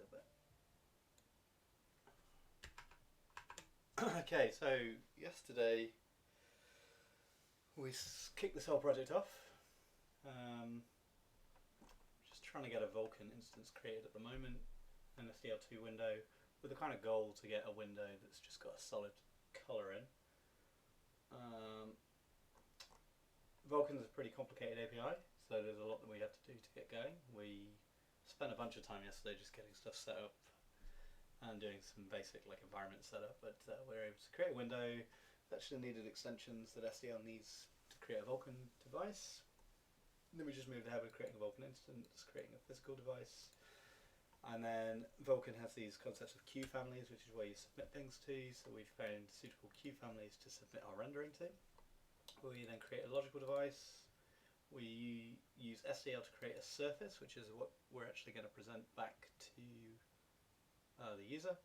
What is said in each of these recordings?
little bit. Okay, so yesterday we kicked this whole project off. Just trying to get a Vulkan instance created at the moment, an SDL2 window, with the kind of goal to get a window that's just got a solid colour in. Vulkan's a pretty complicated API, so there's a lot that we have to do to get going. We spent a bunch of time yesterday just getting stuff set up and doing some basic environment setup, but we were able to create a window that actually needed extensions that SDL needs to create a Vulkan device. And then we just moved ahead with creating a Vulkan instance, creating a physical device. And then Vulkan has these concepts of queue families, which is where you submit things to. So we found suitable queue families to submit our rendering to. We then create a logical device. We use SDL to create a surface, which is what we're actually going to present back to the user.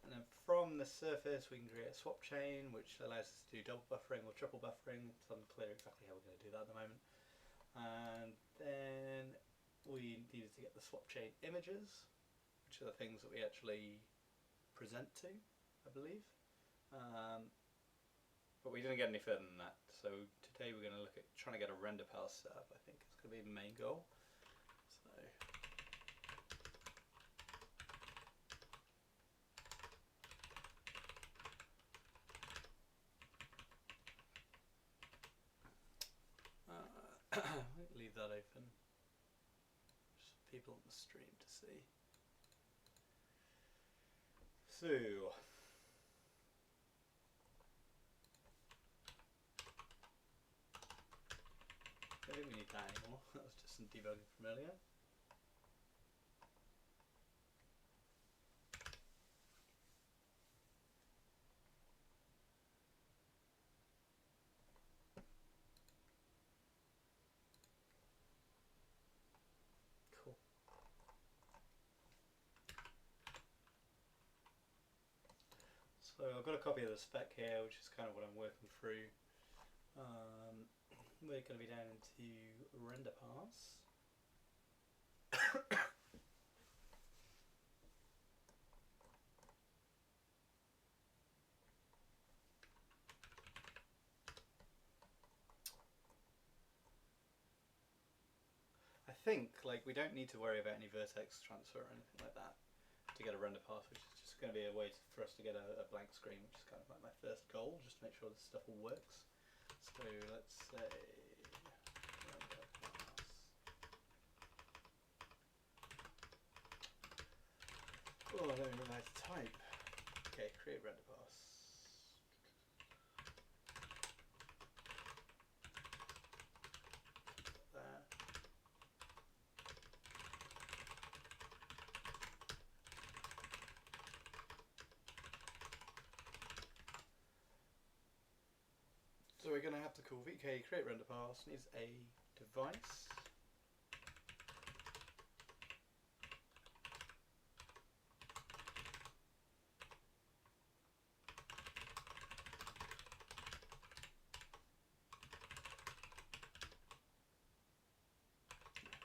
And then from the surface we can create a swap chain, which allows us to do double buffering or triple buffering. It's unclear exactly how we're going to do that at the moment. And then we needed to get the swap chain images, which are the things that we actually present to, I believe. But we didn't get any further than that. So today we're going to look at trying to get a render path set up. I think it's going to be the main goal. So leave that open just for people on the stream to see. So I don't think we need that anymore. That was just some debugging from earlier. Cool. So I've got a copy of the spec here, which is kind of what I'm working through. We're going to be down into render paths. I think we don't need to worry about any vertex transfer or anything like that to get a render path, which is just going to be a way for us to get a blank screen, which is kind of my first goal, just to make sure this stuff all works. So let's say render pass. Oh, I don't even know how to type. Okay, create render pass. There. So we're going to have to call VK create render pass needs a device.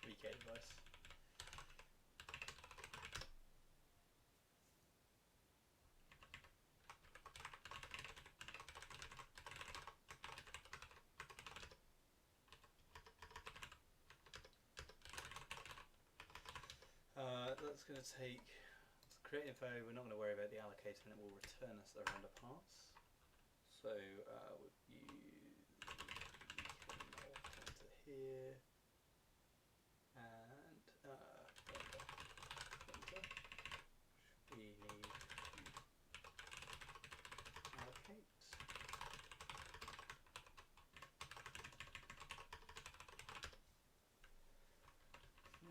VK device. That's going to take, let's create info. We're not going to worry about the allocator, and it will return us the render paths. So we'll use pointer here and render pointer. We need to allocate.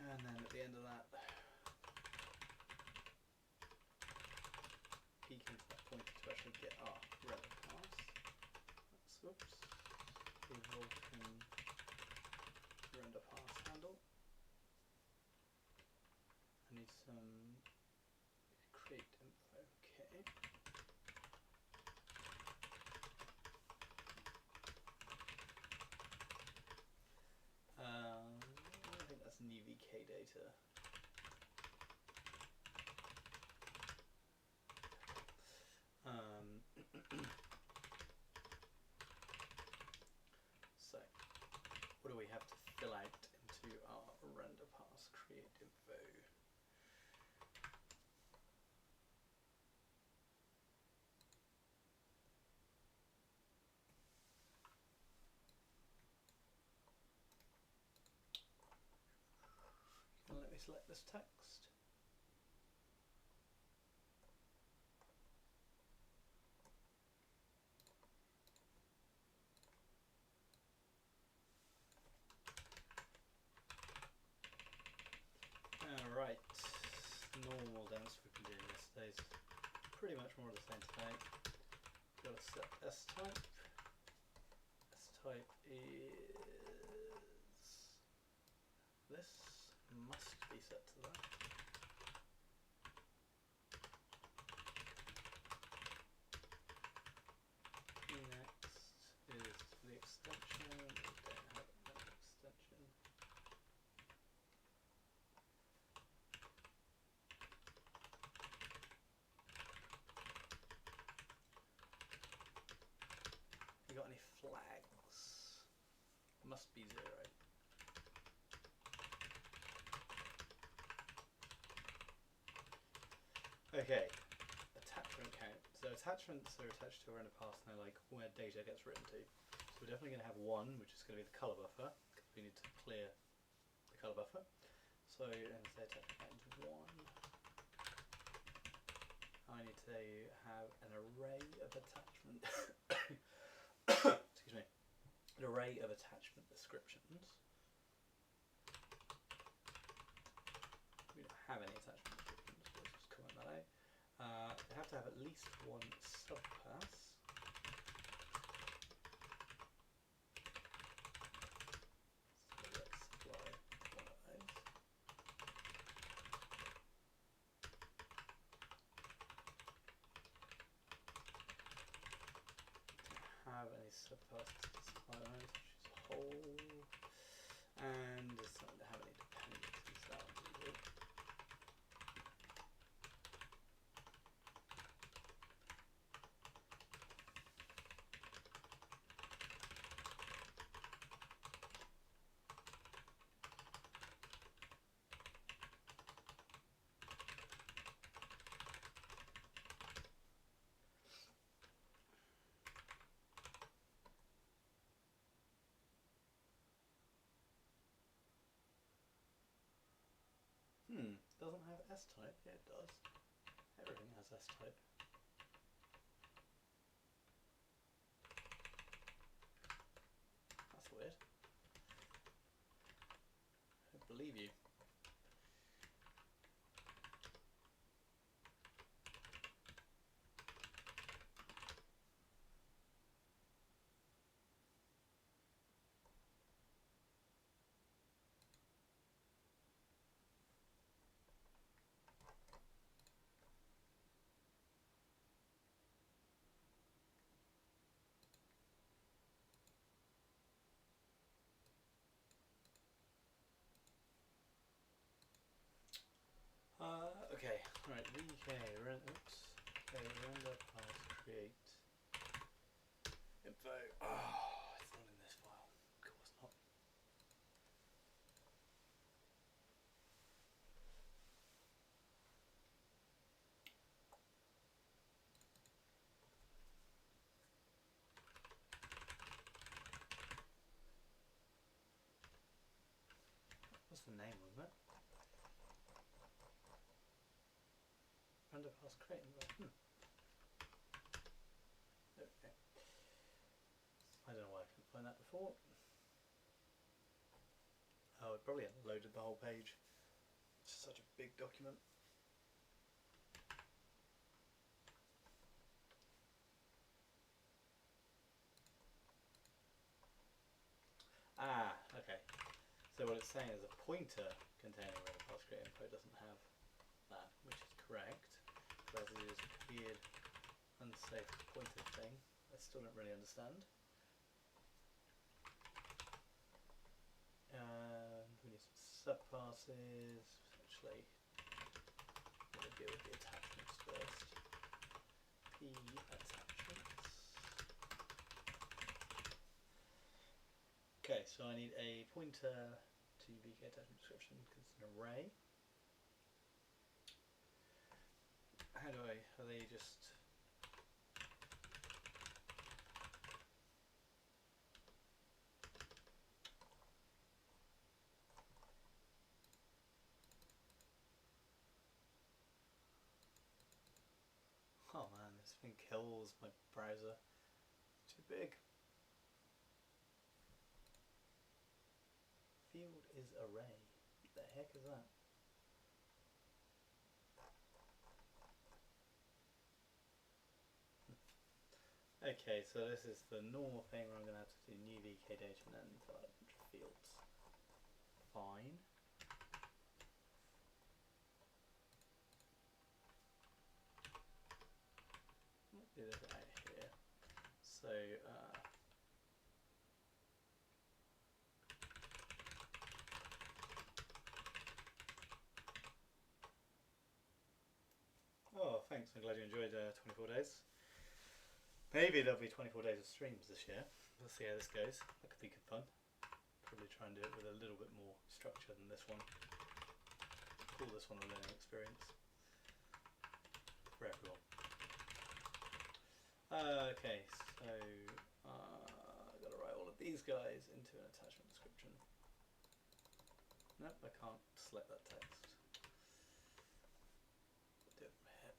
And then at the end of that, peek into that pointer to actually get our render pass. That's, whoops, the Vulkan render pass handle. I need some create info, okay. I think that's new VK data. select this text. Alright, normal dense we've been doing yesterday's pretty much more of the same today. Got to set S type. S type is this, must be set to that. Next is the extension. We don't have an extension. You got any flags? Must be 0. Okay, attachment count. So attachments are attached to a render path and they're like where data gets written to. So we're definitely going to have 1, which is going to be the colour buffer, because we need to clear the colour buffer. So I'm going to say attachment count is 1. I need to have an array of attachment. Excuse me. An array of attachment descriptions. We don't have any attachment descriptions, so let's just comment that out. They have to have at least one subpass. So let's supply one of those. Have any subpasses to supply those, which is whole, and it's not going to have any dependencies. That would be good. Doesn't have S type. Yeah, it does. Everything has S type. That's weird. I don't believe you. Okay, right, VK, render pass create info. Oh, it's not in this file. Of course not. What's the name of it? Render pass create info. Okay. I don't know why I couldn't find that before. Oh, it probably hadn't loaded the whole page. It's such a big document. Ah, okay. So what it's saying is a pointer containing render pass create info doesn't have that, which is correct. But as it is a weird, unsafe pointer thing, I still don't really understand. We need some subpasses. Actually, we'll deal with the attachments first. P attachments. Okay, so I need a pointer to VK attachment description because it's an array. How do I? Are they just? This thing kills my browser. Too big. Field is array. What the heck is that? Okay, so this is the normal thing where I'm going to have to do new VK data and then fill out a bunch of fields. Fine. Let's do this out here. So, oh, thanks. I'm glad you enjoyed 24 days. Maybe there'll be 24 days of streams this year. We'll see how this goes. That could be good fun. Probably try and do it with a little bit more structure than this one. Call this one a learning experience for everyone. Okay, so I've got to write all of these guys into an attachment description. Nope, I can't select that text. Do it from here.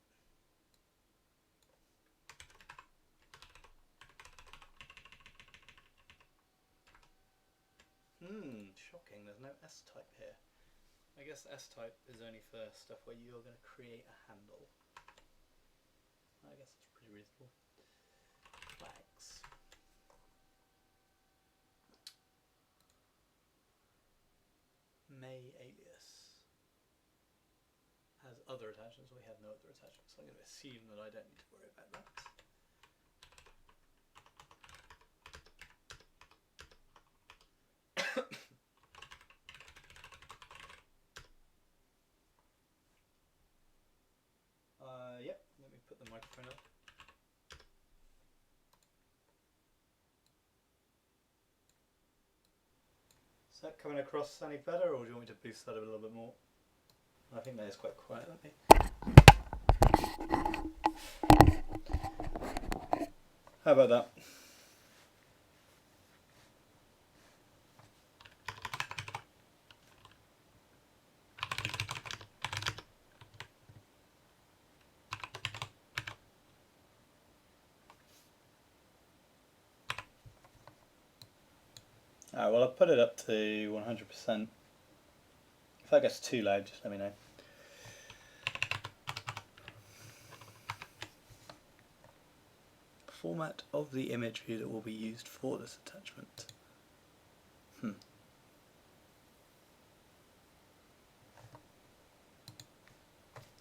Shocking, there's no S-type here. I guess S-type is only for stuff where you're going to create a handle. I guess that's pretty reasonable. Flags. May alias has other attachments. We have no other attachments, so I'm going to assume that I don't need to worry about that. Yep, let me put the microphone up. Is that coming across any better, or do you want me to boost that a little bit more? I think that is quite quiet. How about that? Alright, well I've put it up to 100%. If that gets too loud, just let me know. Format of the imagery that will be used for this attachment. I'm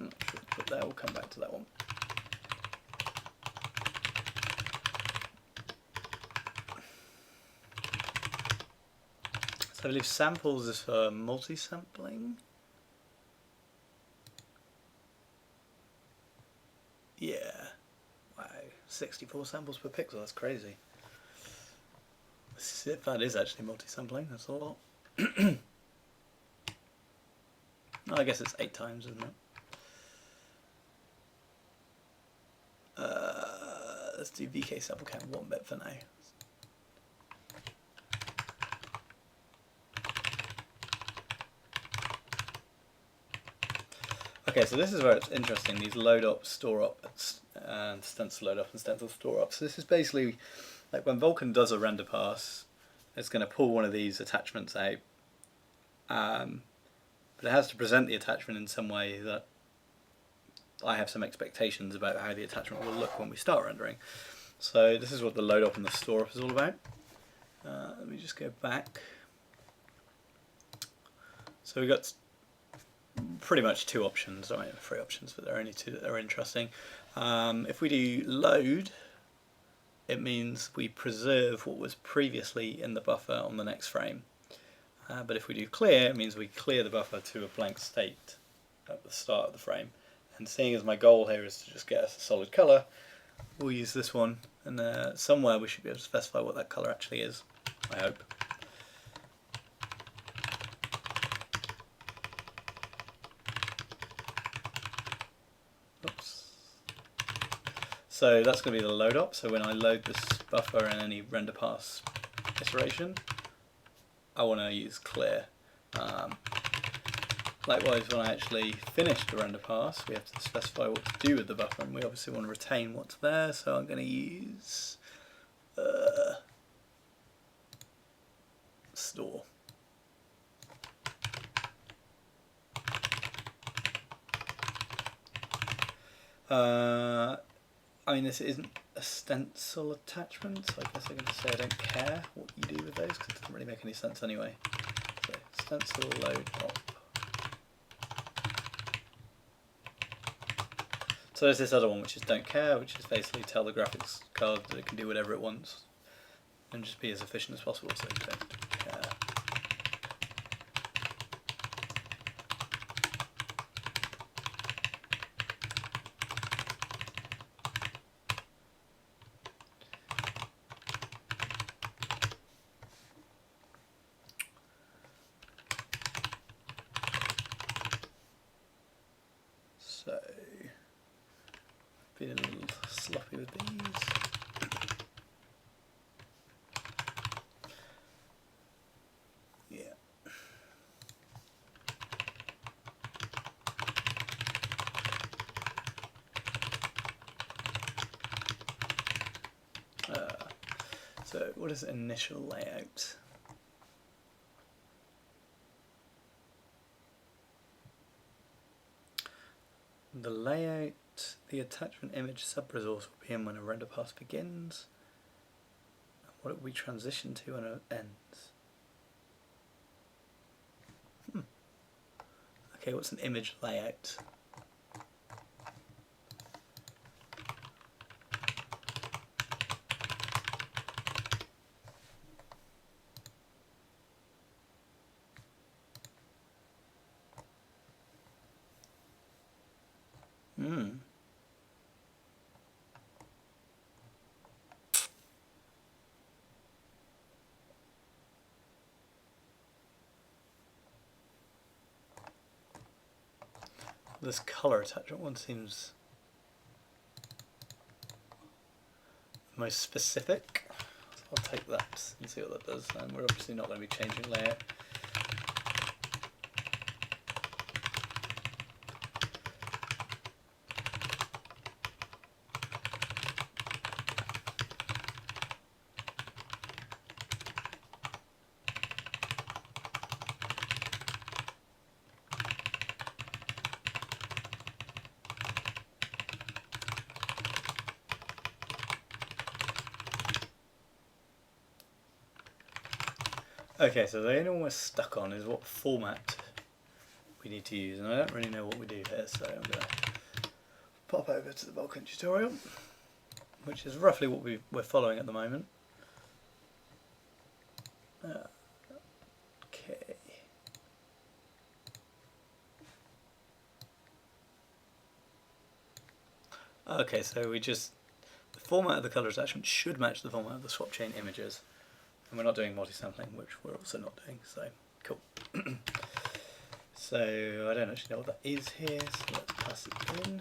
not sure, but that will come back to that one. I believe samples is for multi-sampling. Yeah. Wow. 64 samples per pixel, that's crazy. If that is actually multi-sampling, that's a lot. No, I guess it's 8 times, isn't it? Let's do VK sample count 1 bit for now. Okay, so this is where it's interesting, these load up, store up, and stencil load up and stencil store up. So this is basically, like when Vulkan does a render pass, it's going to pull one of these attachments out, but it has to present the attachment in some way that I have some expectations about how the attachment will look when we start rendering. So this is what the load up and the store up is all about. Let me just go back. So we've got pretty much 2 options, I mean 3 options, but there are only 2 that are interesting. If we do load, it means we preserve what was previously in the buffer on the next frame. But if we do clear, it means we clear the buffer to a blank state at the start of the frame. And seeing as my goal here is to just get us a solid colour, we'll use this one, and somewhere we should be able to specify what that colour actually is, I hope. Oops. So that's going to be the load up. So when I load this buffer in any render pass iteration, I want to use clear. Likewise, when I actually finish the render pass, we have to specify what to do with the buffer, and we obviously want to retain what's there, so I'm going to use store. I mean, this isn't a stencil attachment, so I guess I'm going to say I don't care what you do with those, because it doesn't really make any sense anyway. So, stencil load op. So there's this other one which is don't care, which is basically tell the graphics card that it can do whatever it wants and just be as efficient as possible, so don't care. So, been a little sloppy with these. Yeah. So, what is initial layout? The layout, the attachment image subresource will be in when a render pass begins. What it will be transitioned to when it ends. Okay, what's an image layout? This color attachment one seems most specific. So I'll take that and see what that does. And we're obviously not going to be changing layout. Okay, so the only one we're stuck on is what format we need to use, and I don't really know what we do here, so I'm going to pop over to the Vulkan tutorial, which is roughly what we're following at the moment. Okay. Okay, so the format of the color attachment should match the format of the swap chain images. And we're not doing multi-sampling, which we're also not doing, so cool. So I don't actually know what that is here, so let's pass it in.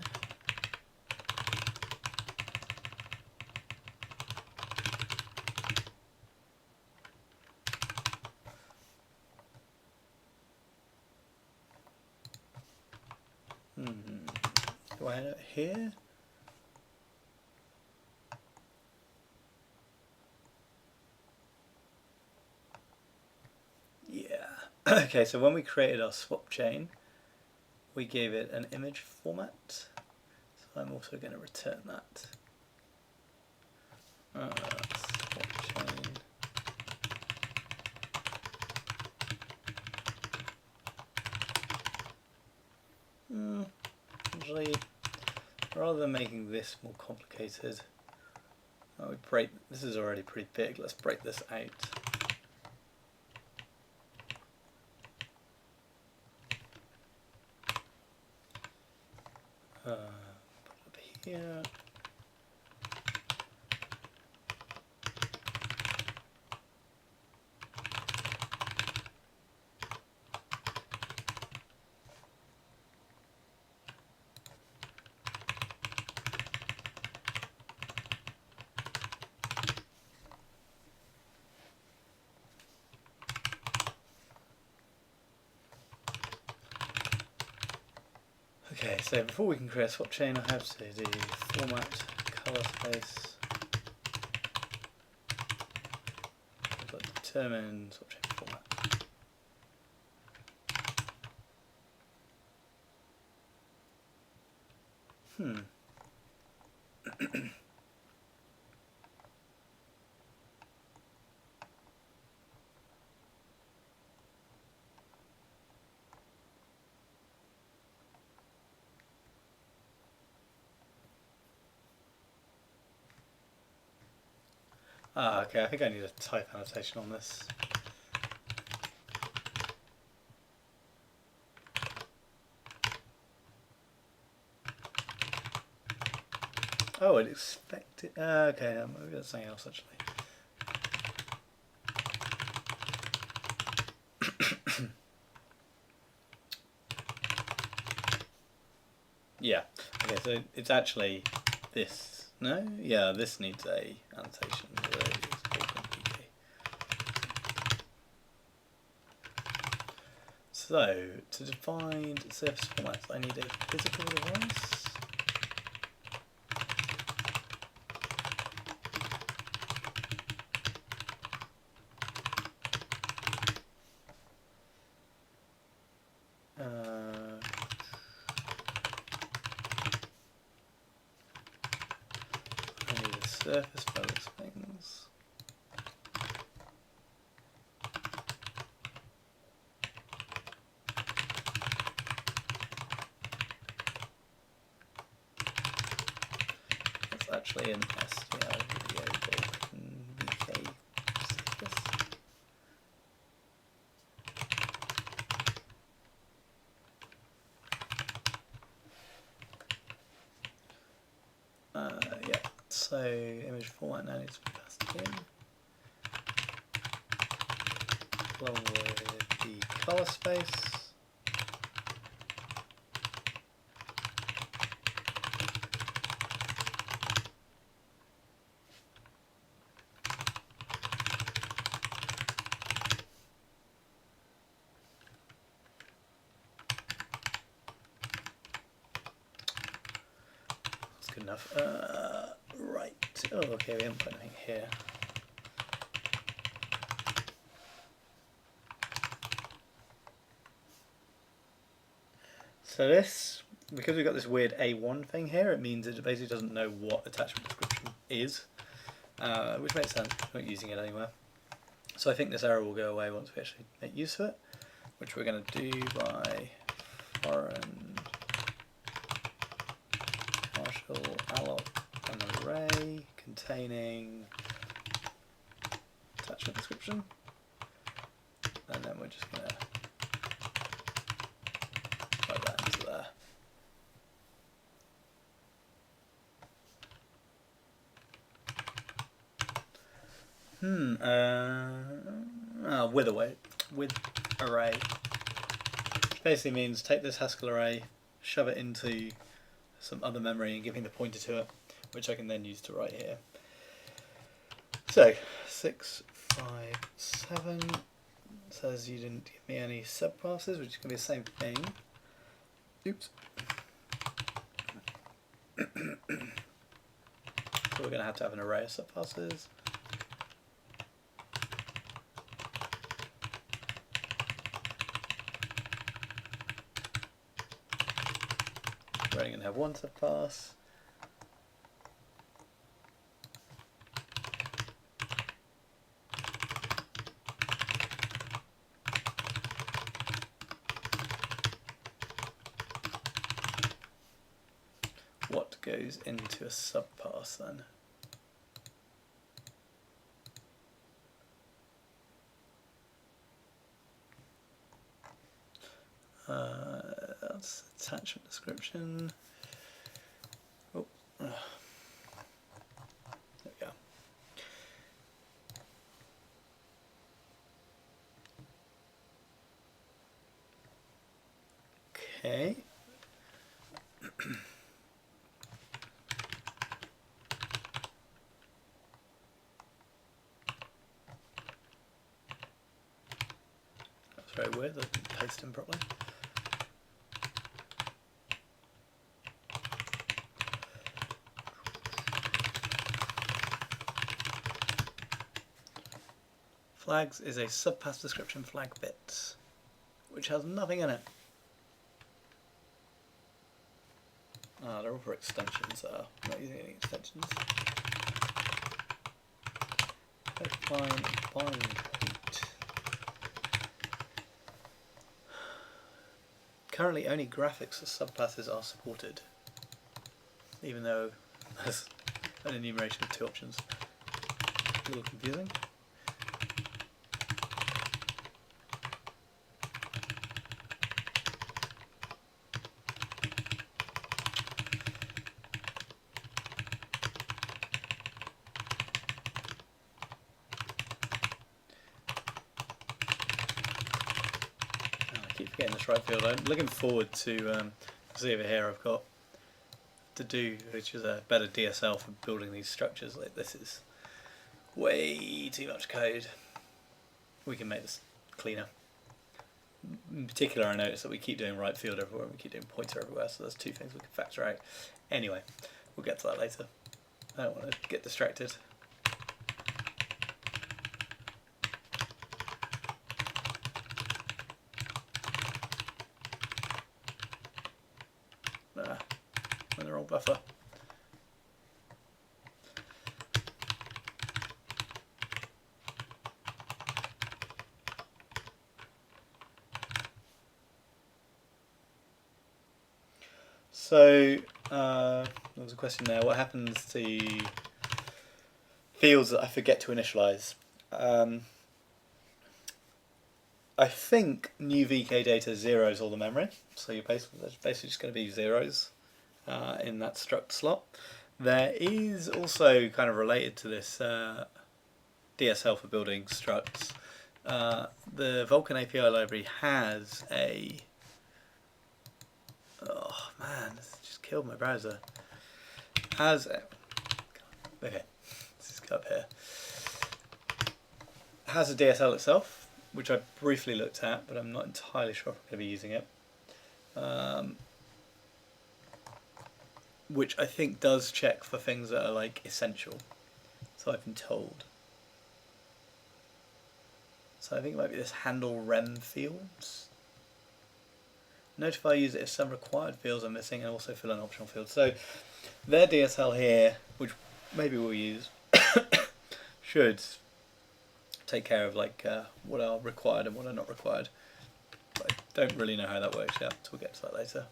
Do I have it here? Okay, so when we created our swap chain, we gave it an image format. So I'm also going to return that. Swap chain. Actually, rather than making this more complicated, I would break. This is already pretty big. Let's break this out. Put it up here. Okay, so before we can create a swap chain, I have to do format color space. Determine swap chain format. Okay, I think I need a type annotation on this. Oh, it expected. Okay, maybe that's something else actually. Yeah. Okay, so it's actually this. No? Yeah, this needs a annotation. So, to define surface formats, I need a physical device. I need a surface for those things. That's actually an STL video Vulkan VK surface. Yeah, so image format now needs to be passed in, along with the color space. That's good enough. Right. Oh, okay, we haven't put anything here. So this, because we've got this weird A1 thing here, it means it basically doesn't know what attachment description is, which makes sense, we're not using it anywhere. So I think this error will go away once we actually make use of it, which we're going to do by foreign partial alloc an array containing attachment description, and then we're just going to plug that into there. With array. Basically means take this Haskell array, shove it into some other memory and give me the pointer to it, which I can then use to write here. So 657 says you didn't give me any subclasses, which is going to be the same thing. Oops. So we're going to have an array of subclasses. We're only going to have one subclass. What goes into a subpass then? That's attachment description. Oh, there we go. Okay. That's very weird, I didn't paste him properly. flags is a subpath description flag bit, which has nothing in it. They're all for extensions. I'm not using any extensions. Pipeline bind heat. Currently, only graphics for subpaths are supported, even though there's an enumeration of 2 options. A little confusing. I keep forgetting this right field. I'm looking forward to see over here I've got to do, which is a better DSL for building these structures. Like, this is way too much code. We can make this cleaner. In particular, I noticed that we keep doing right field everywhere and we keep doing pointer everywhere, so there's 2 things we can factor out. Anyway, we'll get to that later. I don't want to get distracted. When they're all buffer. So there was a question there. What happens to fields that I forget to initialize? I think new VK data zeros all the memory, so you're basically just going to be zeros in that struct slot. There is also, kind of related to this DSL for building structs, the Vulkan API library has a... Oh man, this just killed my browser. Okay, let's just go up here. Has a DSL itself, which I briefly looked at, but I'm not entirely sure if I'm going to be using it. Which I think does check for things that are like essential, so I've been told. So I think it might be this handle rem fields. Notify user if some required fields are missing, and also fill in optional fields. So their DSL here, which maybe we'll use, should take care of like what are required and what are not required. But I don't really know how that works yet, so we'll get to that later.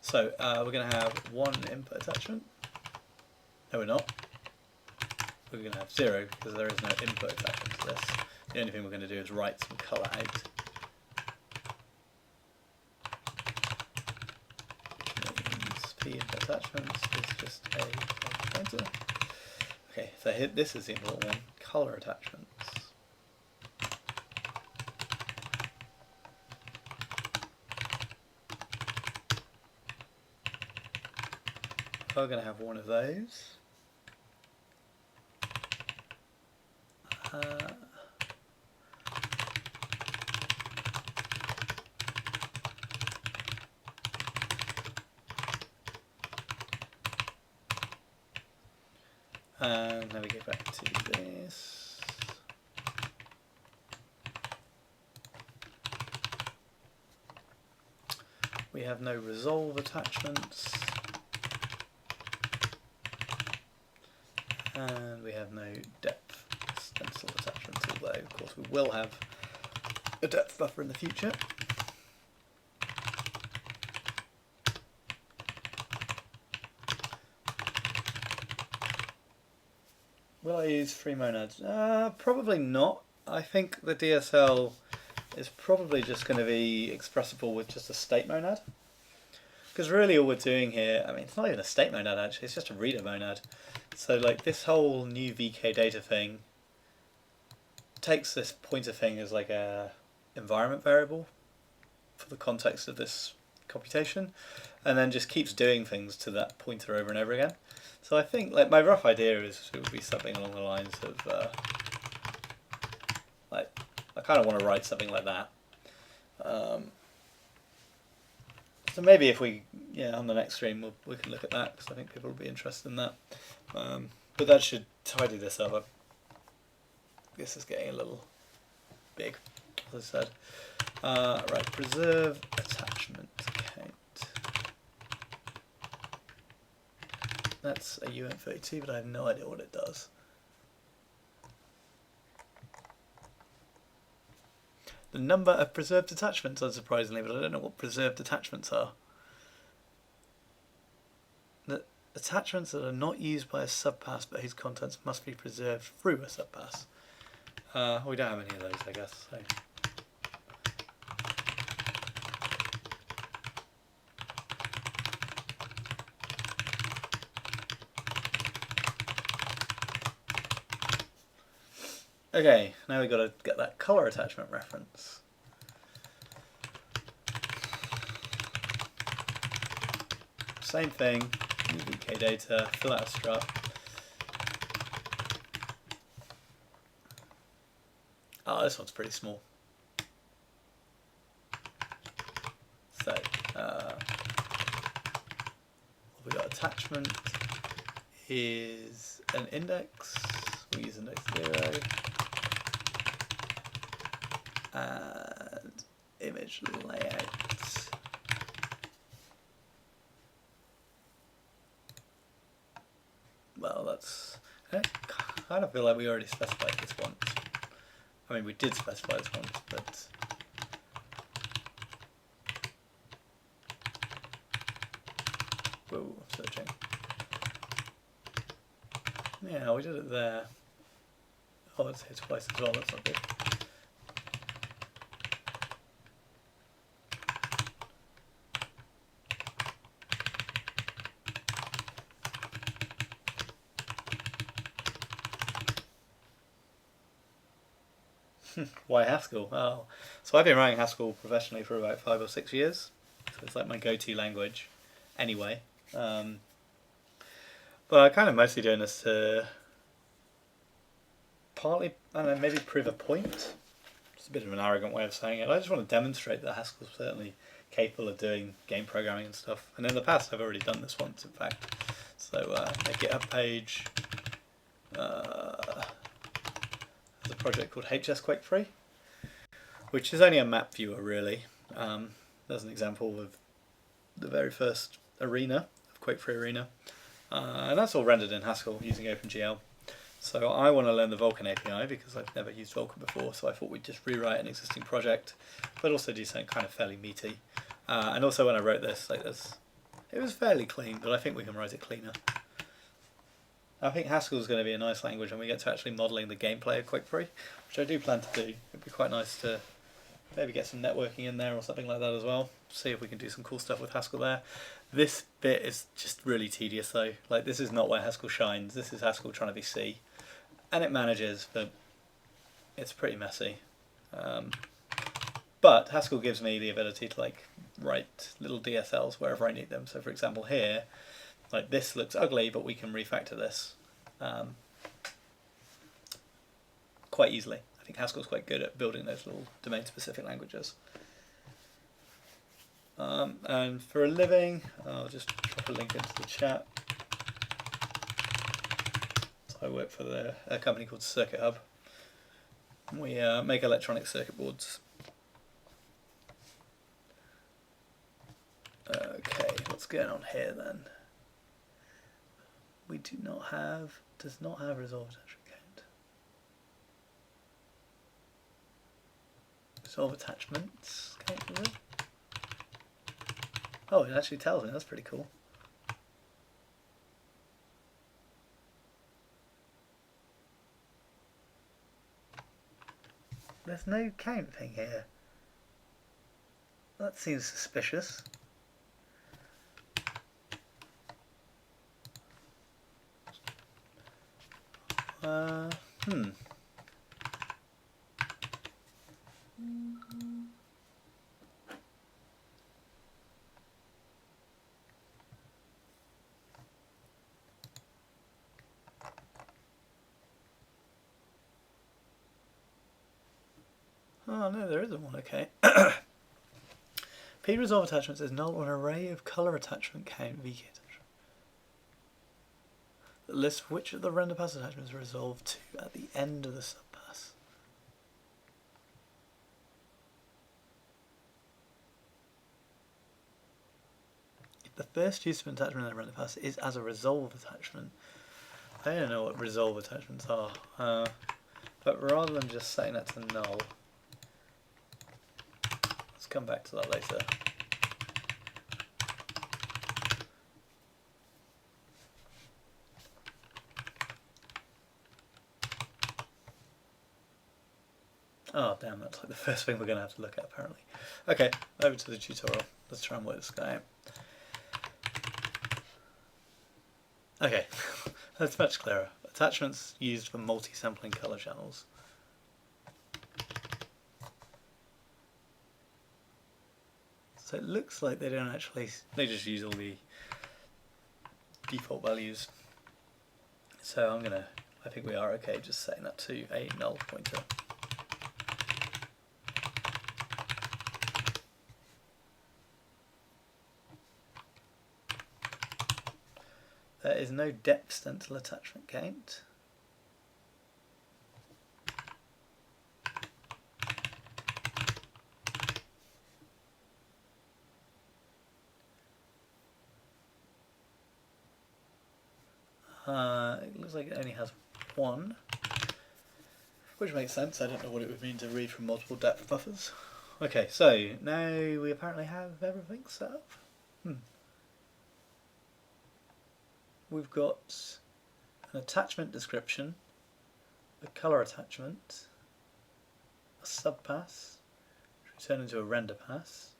So we're going to have 1 input attachment. No, we're not. We're going to have 0 because there is no input attachment to this. The only thing we're going to do is write some colour out. P input attachments is just a pointer. Okay, so this is the important one. Colour attachments. We're going to have one of those. And now we go back to this. We have no resolve attachments. And we have no depth stencil attachments, although of course we will have a depth buffer in the future. Will I use 3 monads? Probably not. I think the DSL is probably just going to be expressible with just a state monad. Because really all we're doing here, I mean, it's not even a state monad actually, it's just a reader monad. So like this whole new VK data thing takes this pointer thing as like a environment variable for the context of this computation, and then just keeps doing things to that pointer over and over again. So I think like my rough idea is it would be something along the lines of like I kind of want to write something like that. So maybe if we on the next stream we can look at that, because I think people will be interested in that. But But that should tidy this up. This is getting a little big, as I said. Right, preserve attachment count. That's a UM32, but I have no idea what it does. The number of preserved attachments, unsurprisingly, but I don't know what preserved attachments are. The attachments that are not used by a subpass but whose contents must be preserved through a subpass. We don't have any of those, I guess. So. Okay, now we've got to get that color attachment reference. Same thing, UVK data, fill out a struct. Oh, this one's pretty small. So, we got attachment is an index. We use index 0. And image layout. Well, that's. I kind of feel like we already specified this once. I mean, we did specify this once, but. Whoa, I'm searching. Yeah, we did it there. Oh, it's here twice as well, that's not good. Why Haskell? Oh, so I've been writing Haskell professionally for about 5 or 6 years. So it's like my go-to language, anyway. But I'm kind of mostly doing this to partly, I don't know, maybe prove a point. It's a bit of an arrogant way of saying it. I just want to demonstrate that Haskell's certainly capable of doing game programming and stuff. And in the past, I've already done this once, in fact. So a GitHub page. There's a project called zero-to-quake-3, which is only a map viewer, really. There's an example of the very first arena, of Quake 3 Arena. And that's all rendered in Haskell using OpenGL. So I want to learn the Vulkan API because I've never used Vulkan before, so I thought we'd just rewrite an existing project, but also do something kind of fairly meaty. And also when I wrote this, like this, it was fairly clean, but I think we can write it cleaner. I think Haskell is going to be a nice language when we get to actually modelling the gameplay of Quake 3, which I do plan to do. It'd be quite nice to maybe get some networking in there or something like that as well. See if we can do some cool stuff with Haskell there. This bit is just really tedious though. Like, this is not where Haskell shines. This is Haskell trying to be C. And it manages, but it's pretty messy. But Haskell gives me the ability to like write little DSLs wherever I need them. So for example here, like this looks ugly, but we can refactor this quite easily. I think Haskell's quite good at building those little domain-specific languages. And for a living, I'll just drop a link into the chat. So I work for a company called Circuit Hub. We make electronic circuit boards. Okay, what's going on here then? We does not have resolve attachment count. Resolve attachments count, is it? Oh, it actually tells me, that's pretty cool. There's no count thing here. That seems suspicious. Oh no, there isn't one, okay. P resolve attachments is null on an array of color attachment count VK attachment. list which of the render pass attachments resolve to at the end of the subpass. If the first use of an attachment in the render pass is as a resolve attachment, I don't know what resolve attachments are, but rather than just setting that to null, let's come back to that later. Oh damn, that's like the first thing we're going to have to look at apparently. Okay, over to the tutorial. Let's try and work this guy out. Okay, that's much clearer. Attachments used for multi-sampling color channels. So it looks like they don't actually, they just use all the default values. So I think we are okay just setting that to a null pointer. There is no depth stencil attachment count. It looks like it only has one, which makes sense. I don't know what it would mean to read from multiple depth buffers. Okay, so now we apparently have everything set up. We've got an attachment description, a color attachment, a subpass, which we turn into a render pass.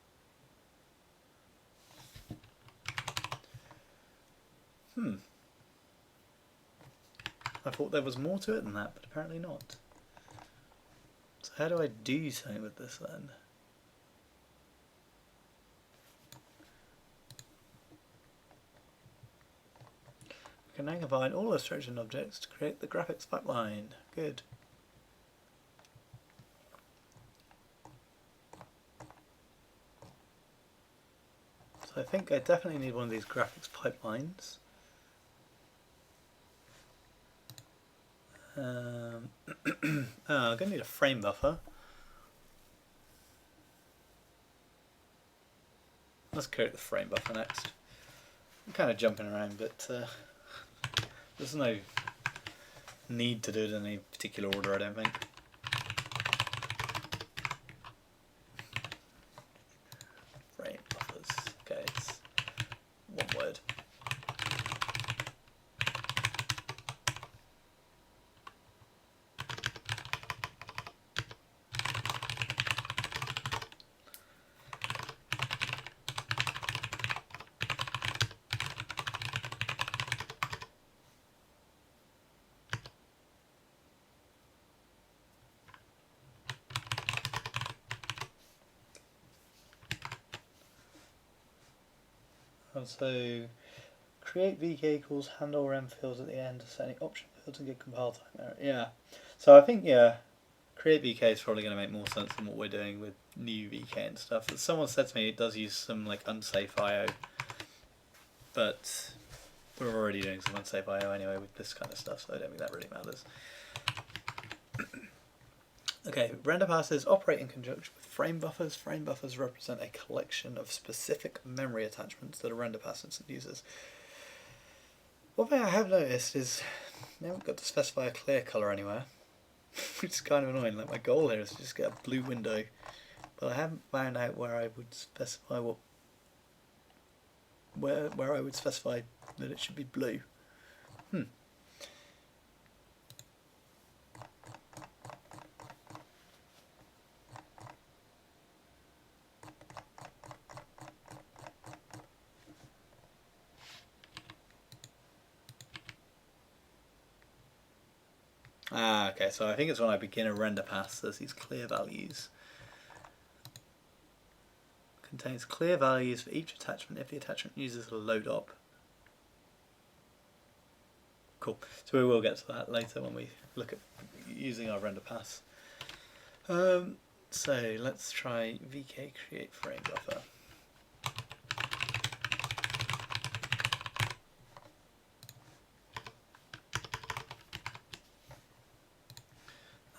I thought there was more to it than that, but apparently not. So how do I do something with this then? We can now combine all illustration objects to create the graphics pipeline. Good. So I think I definitely need one of these graphics pipelines. I'm going to need a frame buffer. Let's create the frame buffer next. I'm kind of jumping around, but there's no need to do it in any particular order, I don't think. Frame buffers. Okay, it's one word. And so create VK equals handle rem fields at the end, setting option fields and get compile time error. Yeah. So I think create VK is probably going to make more sense than what we're doing with new VK and stuff. But someone said to me it does use some like unsafe IO, but we're already doing some unsafe IO anyway with this kind of stuff, so I don't think that really matters. Okay, render passes operate in conjunction with frame buffers. Frame buffers represent a collection of specific memory attachments that a render pass instance uses. One thing I have noticed is I haven't got to specify a clear colour anywhere, which is kind of annoying. Like my goal here is to just get a blue window, but I haven't found out where I would specify where I would specify that it should be blue. Okay, so I think it's when I begin a render pass, there's these clear values. Contains clear values for each attachment if the attachment uses a load op. Cool, so we will get to that later when we look at using our render pass. So let's try VK create frame buffer.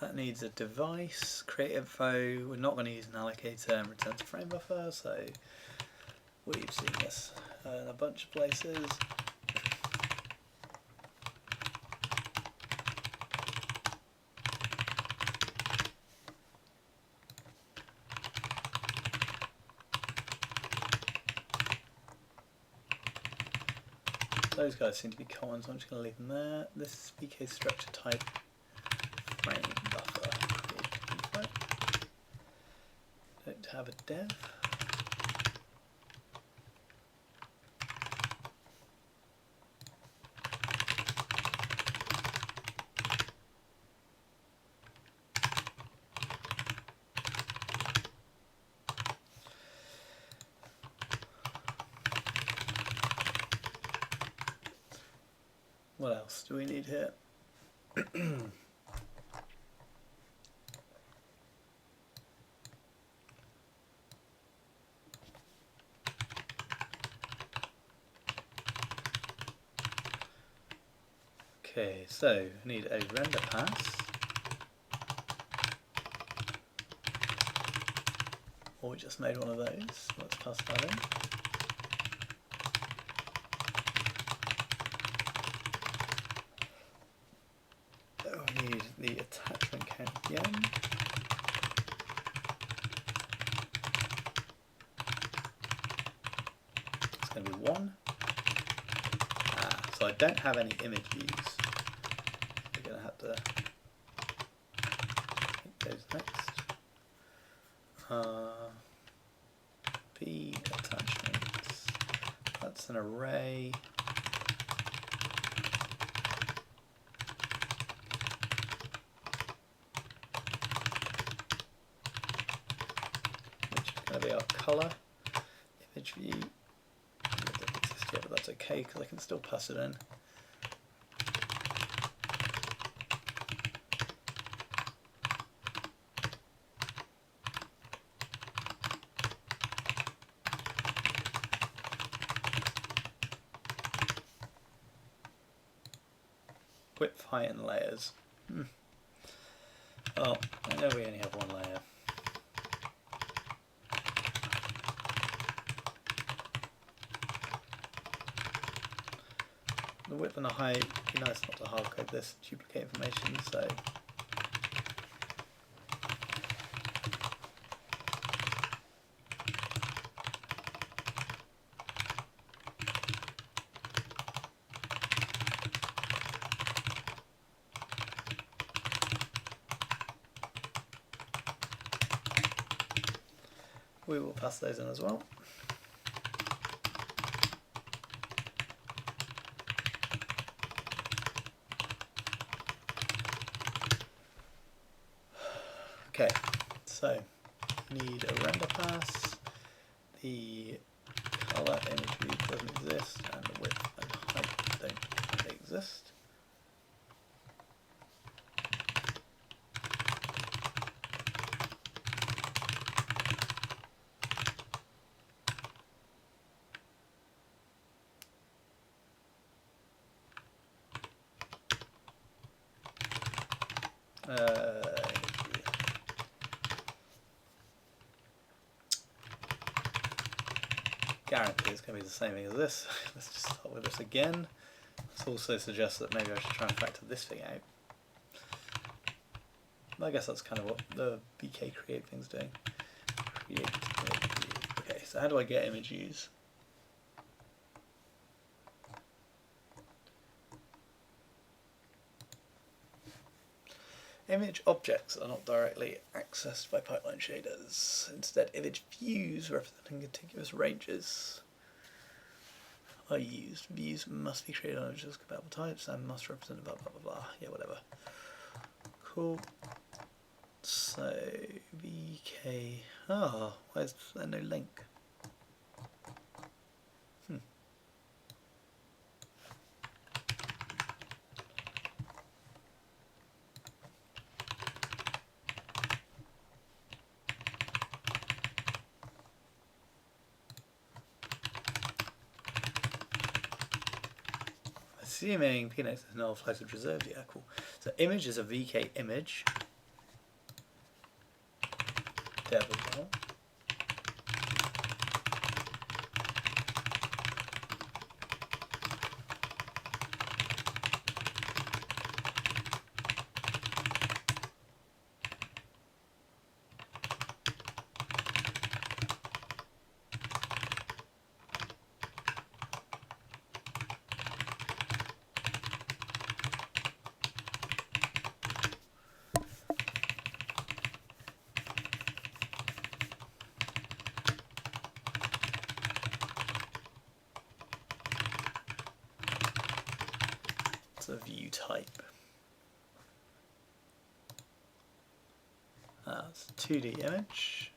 That needs a device, create info. We're not going to use an allocator and return to frame buffer, so we've seen this in a bunch of places. Those guys seem to be common, so I'm just going to leave them there. This is VK structure type frame buffer. Don't have a dev. What else do we need here? Okay, so I need a render pass. Or we just made one of those. Let's pass that in. We need the attachment count again. It's going to be 1. So I don't have any image views. We're going to have to make those next. B attachments. That's an array. Be our color image view. It doesn't exist yet, but that's okay because I can still pass it in. Width, height, and layers. Oh, I know we only have one layer. The width and the height, it'd be nice not to hard code this, duplicate information, so we will pass those in as well. Okay, so need a render pass, the color image view doesn't exist, and the width and height don't currently exist. Guarantee it's going to be the same thing as this. Let's just start with this again. This also suggests that maybe I should try and factor this thing out. I guess that's kind of what the VK create thing's doing. Create image view. Okay, so how do I get image views? Image objects are not directly accessed by pipeline shaders. Instead, image views representing contiguous ranges are used. Views must be created on images of compatible types and must represent blah blah blah blah. Yeah, whatever. Cool. So VK. Ah, why is there no link? Assuming PNX is null, flags are reserved, yeah, cool. So image is a VK image, dev as well. A view type. That's a 2D image.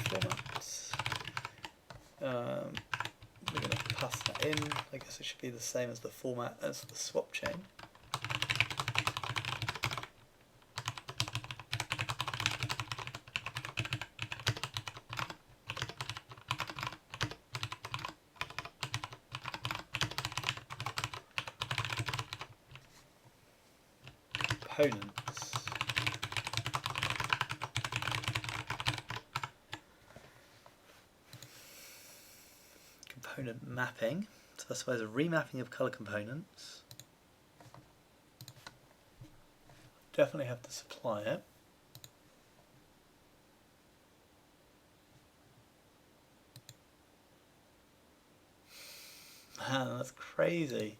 Format. We're going to pass that in. I guess it should be the same as the format as the swap chain. Components. Component mapping specifies a remapping of color components. Definitely have to supply it. Man, that's crazy.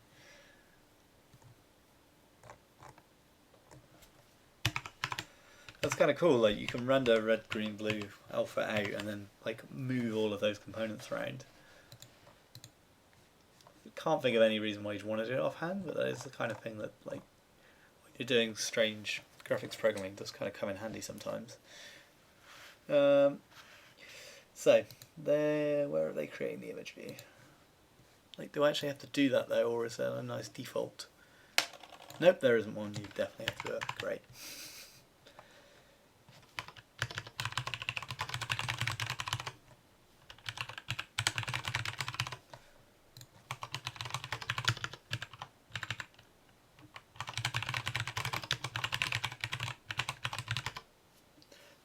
That's kind of cool, like you can render red, green, blue alpha out and then like move all of those components around. Can't think of any reason why you'd want to do it offhand, but that is the kind of thing that like when you're doing strange graphics programming does kind of come in handy sometimes. So there, where are they creating the image view? Like, do I actually have to do that though, or is there a nice default? Nope, there isn't one. You definitely have to do it. Great.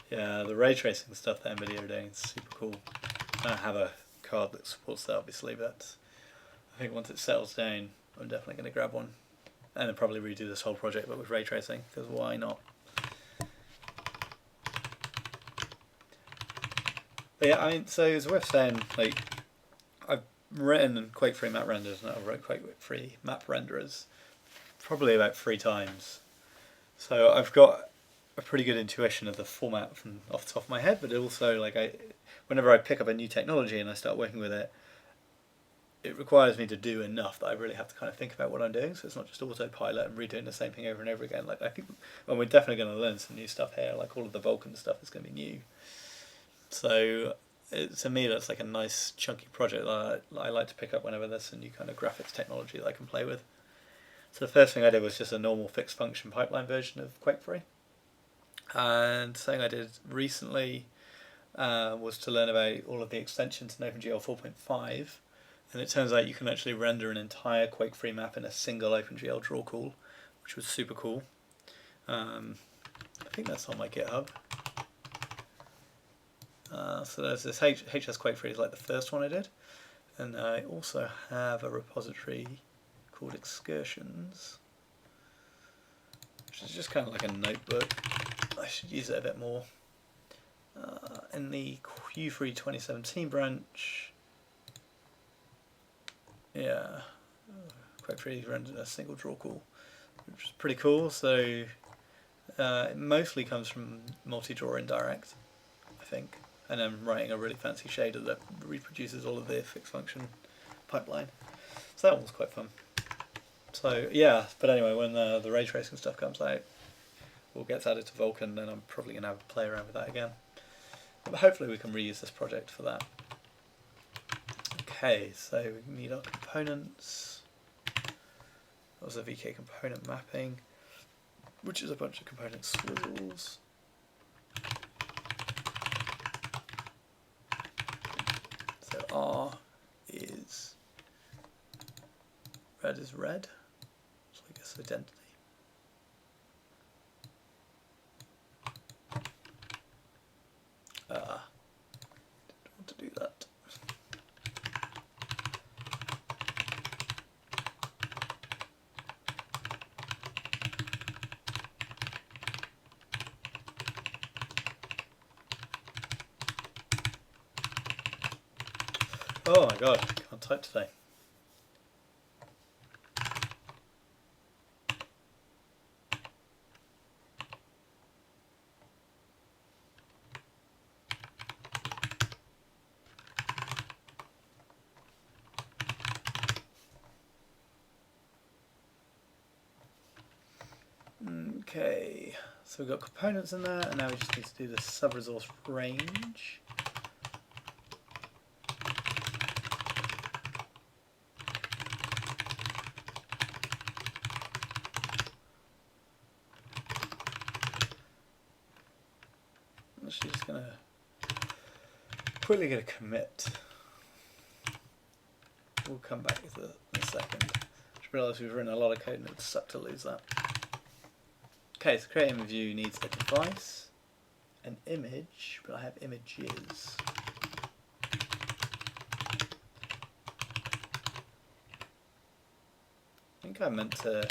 Yeah, the ray tracing stuff that NVIDIA are doing is super cool. I don't have a card that supports that obviously, but I think once it settles down I'm definitely going to grab one and then probably redo this whole project but with ray tracing, because why not? But yeah, I mean, so it's worth saying, like, I've written Quake-3 map renders and I've written Quake-3 map renderers probably about 3 times. So I've got a pretty good intuition of the format from off the top of my head, but also like whenever I pick up a new technology and I start working with it, it requires me to do enough that I really have to kind of think about what I'm doing. So it's not just autopilot and redoing the same thing over and over again. Like I think, well, we're definitely going to learn some new stuff here. Like all of the Vulkan stuff is going to be new. So to me, that's like a nice chunky project that I like to pick up whenever there's some new kind of graphics technology that I can play with. So the first thing I did was just a normal fixed function pipeline version of Quake-3. And something I did recently was to learn about all of the extensions in OpenGL 4.5, and it turns out you can actually render an entire Quake-3 map in a single OpenGL draw call, which was super cool. I think that's on my GitHub. So there's this HS Quake-3 is like the first one I did, and I also have a repository called Excursions, which is just kind of like a notebook. I should use it a bit more. In the Q3 2017 branch, yeah, Quake-3 rendered a single draw call, which is pretty cool. So it mostly comes from multi-draw indirect, I think, and I'm writing a really fancy shader that reproduces all of the fixed function pipeline. So that one was quite fun. So yeah, but anyway, when the ray tracing stuff comes out, or gets added to Vulkan, then I'm probably going to have a play around with that again. But hopefully we can reuse this project for that. Okay, so we need our components. That was a VK component mapping, which is a bunch of component swizzles. red is red. So I guess identity. Didn't want to do that. Oh my god, I can't type today. Okay, so we've got components in there, and now we just need to do the sub-resource range. I'm actually just going to quickly get a commit. We'll come back to it in a second. Just realised we've written a lot of code and it would suck to lose that. Okay, so create image view needs a device, an image, but I have images. I think I meant to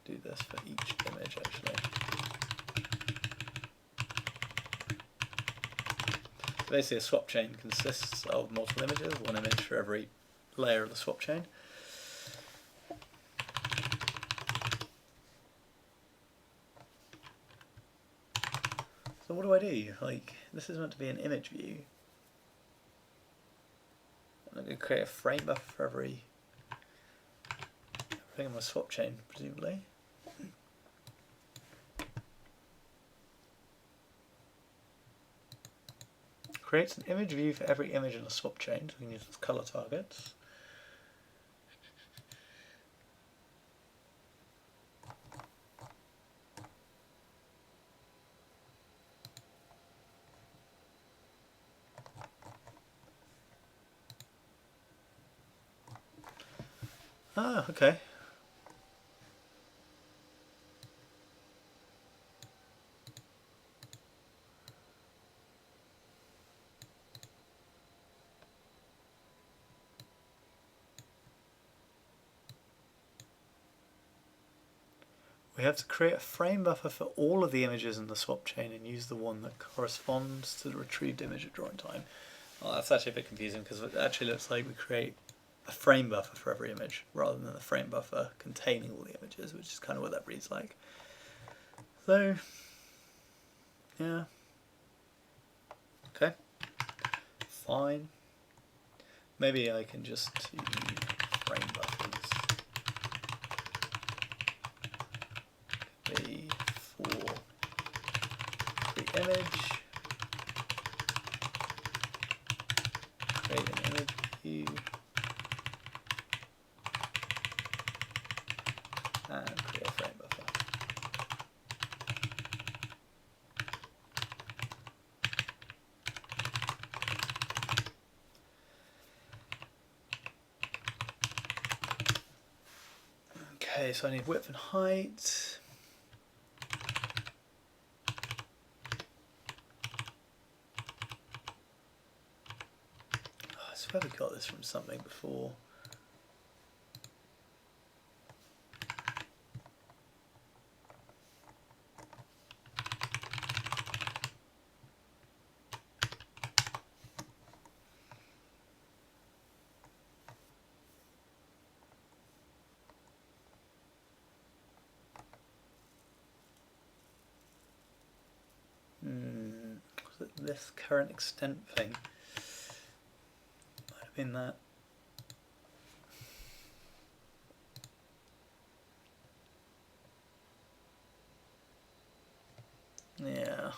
do this for each image actually. Basically a swap chain consists of multiple images, one image for every layer of the swap chain. So what do I do? Like, this is meant to be an image view. I'm going to create a frame buffer for everything in my swap chain, presumably. Creates an image view for every image in a swap chain, so we can use its color targets. Ah, okay. We have to create a frame buffer for all of the images in the swap chain and use the one that corresponds to the retrieved image at drawing time. Well, that's actually a bit confusing because it actually looks like we create a frame buffer for every image rather than a frame buffer containing all the images, which is kind of what that reads like. So, yeah. Okay. Fine. Maybe I can just do frame buffers. Be for the image. Create an image view. And create a frame buffer. Okay, so I need width and height. I swear we got this from something before. Was it this current extent thing? Might have been that. Yeah.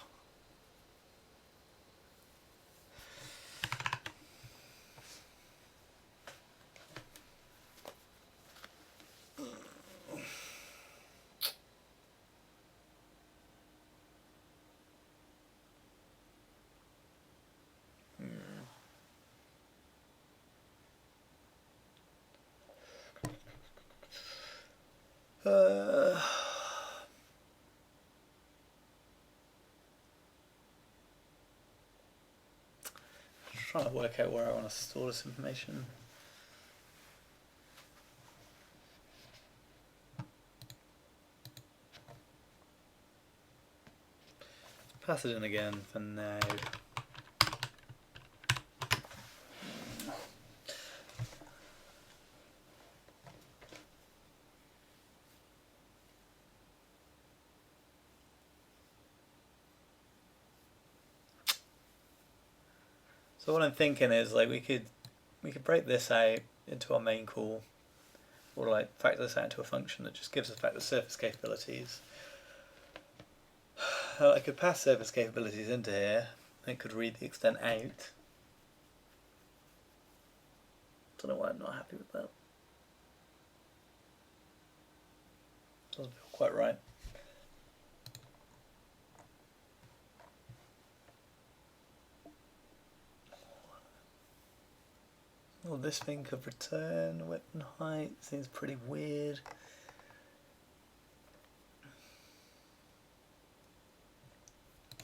Trying to work out where I want to store this information. Pass it in again for now. So what I'm thinking is like we could break this out into our main call, or like factor this out into a function that just gives us back the surface capabilities. I could pass surface capabilities into here, and it could read the extent out. Don't know why I'm not happy with that. Doesn't feel quite right. Oh, this thing could return width and height. Seems pretty weird.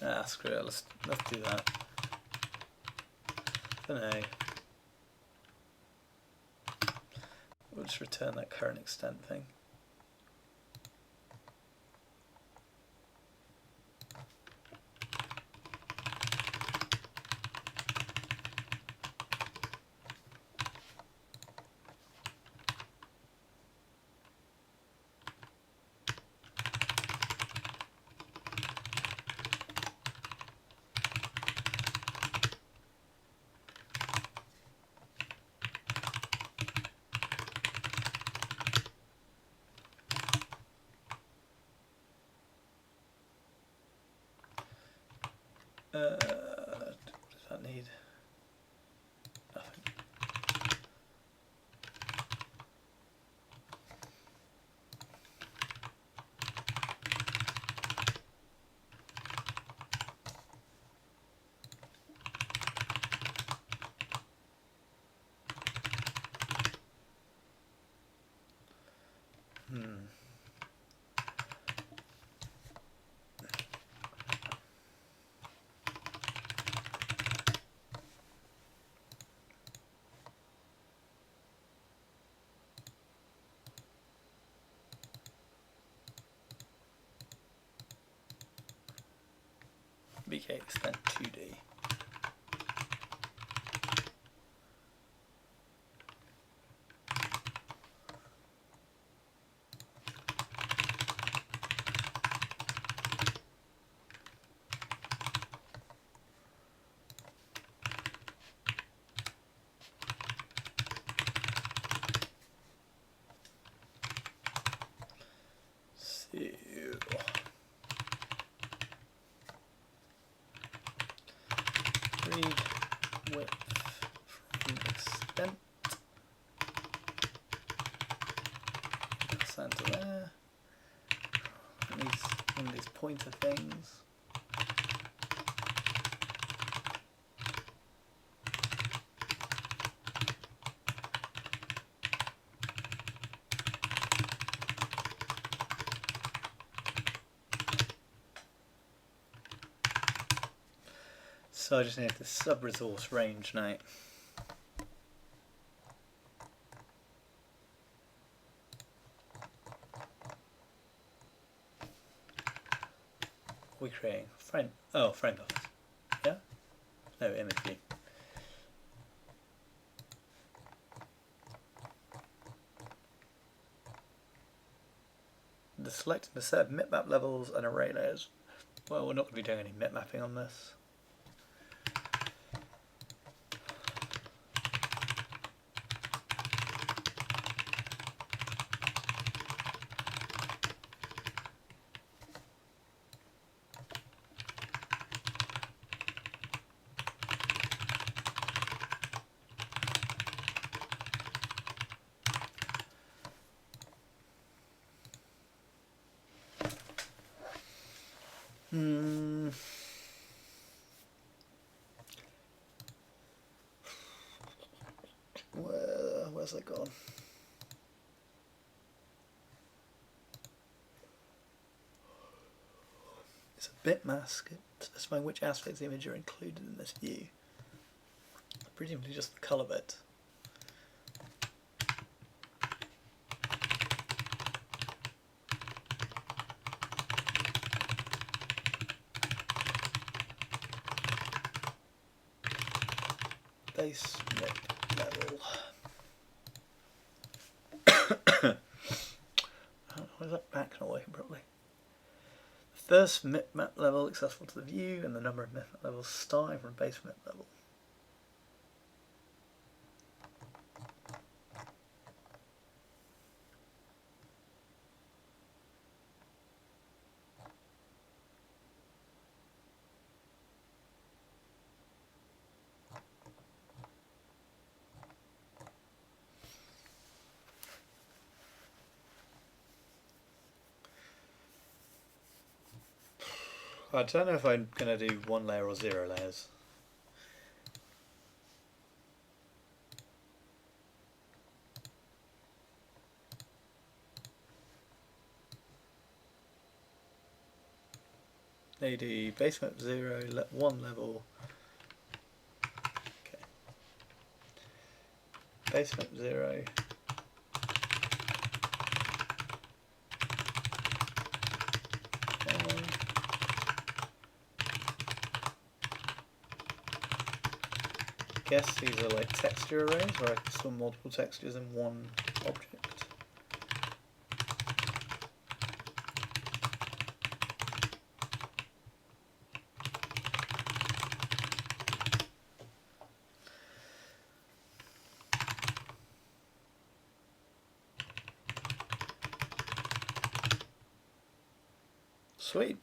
Ah, screw it. Let's do that. For now, we'll just return that current extent thing. What does that need? Nothing. BK extent 2D. Read width from extent. Send to there. And these pointer things. So I just need the sub-resource range now. We're creating frame. Oh, frame buffers. Yeah? No, image view. Selecting a set of mip-map levels and array layers. Well, we're not going to be doing any mip mapping on this. Where's that gone? bit mask, specifying which aspects of the image are included in this view. Presumably just the colour bit. Base map level. Why is that back not working properly? The first map level accessible to the view, and the number of map levels starting from base map level. I don't know if I'm going to do one layer or 0 layers. AD base map 0, 1 level. Okay. Base map 0. I guess these are like texture arrays where I can store multiple textures in one object. Sweet.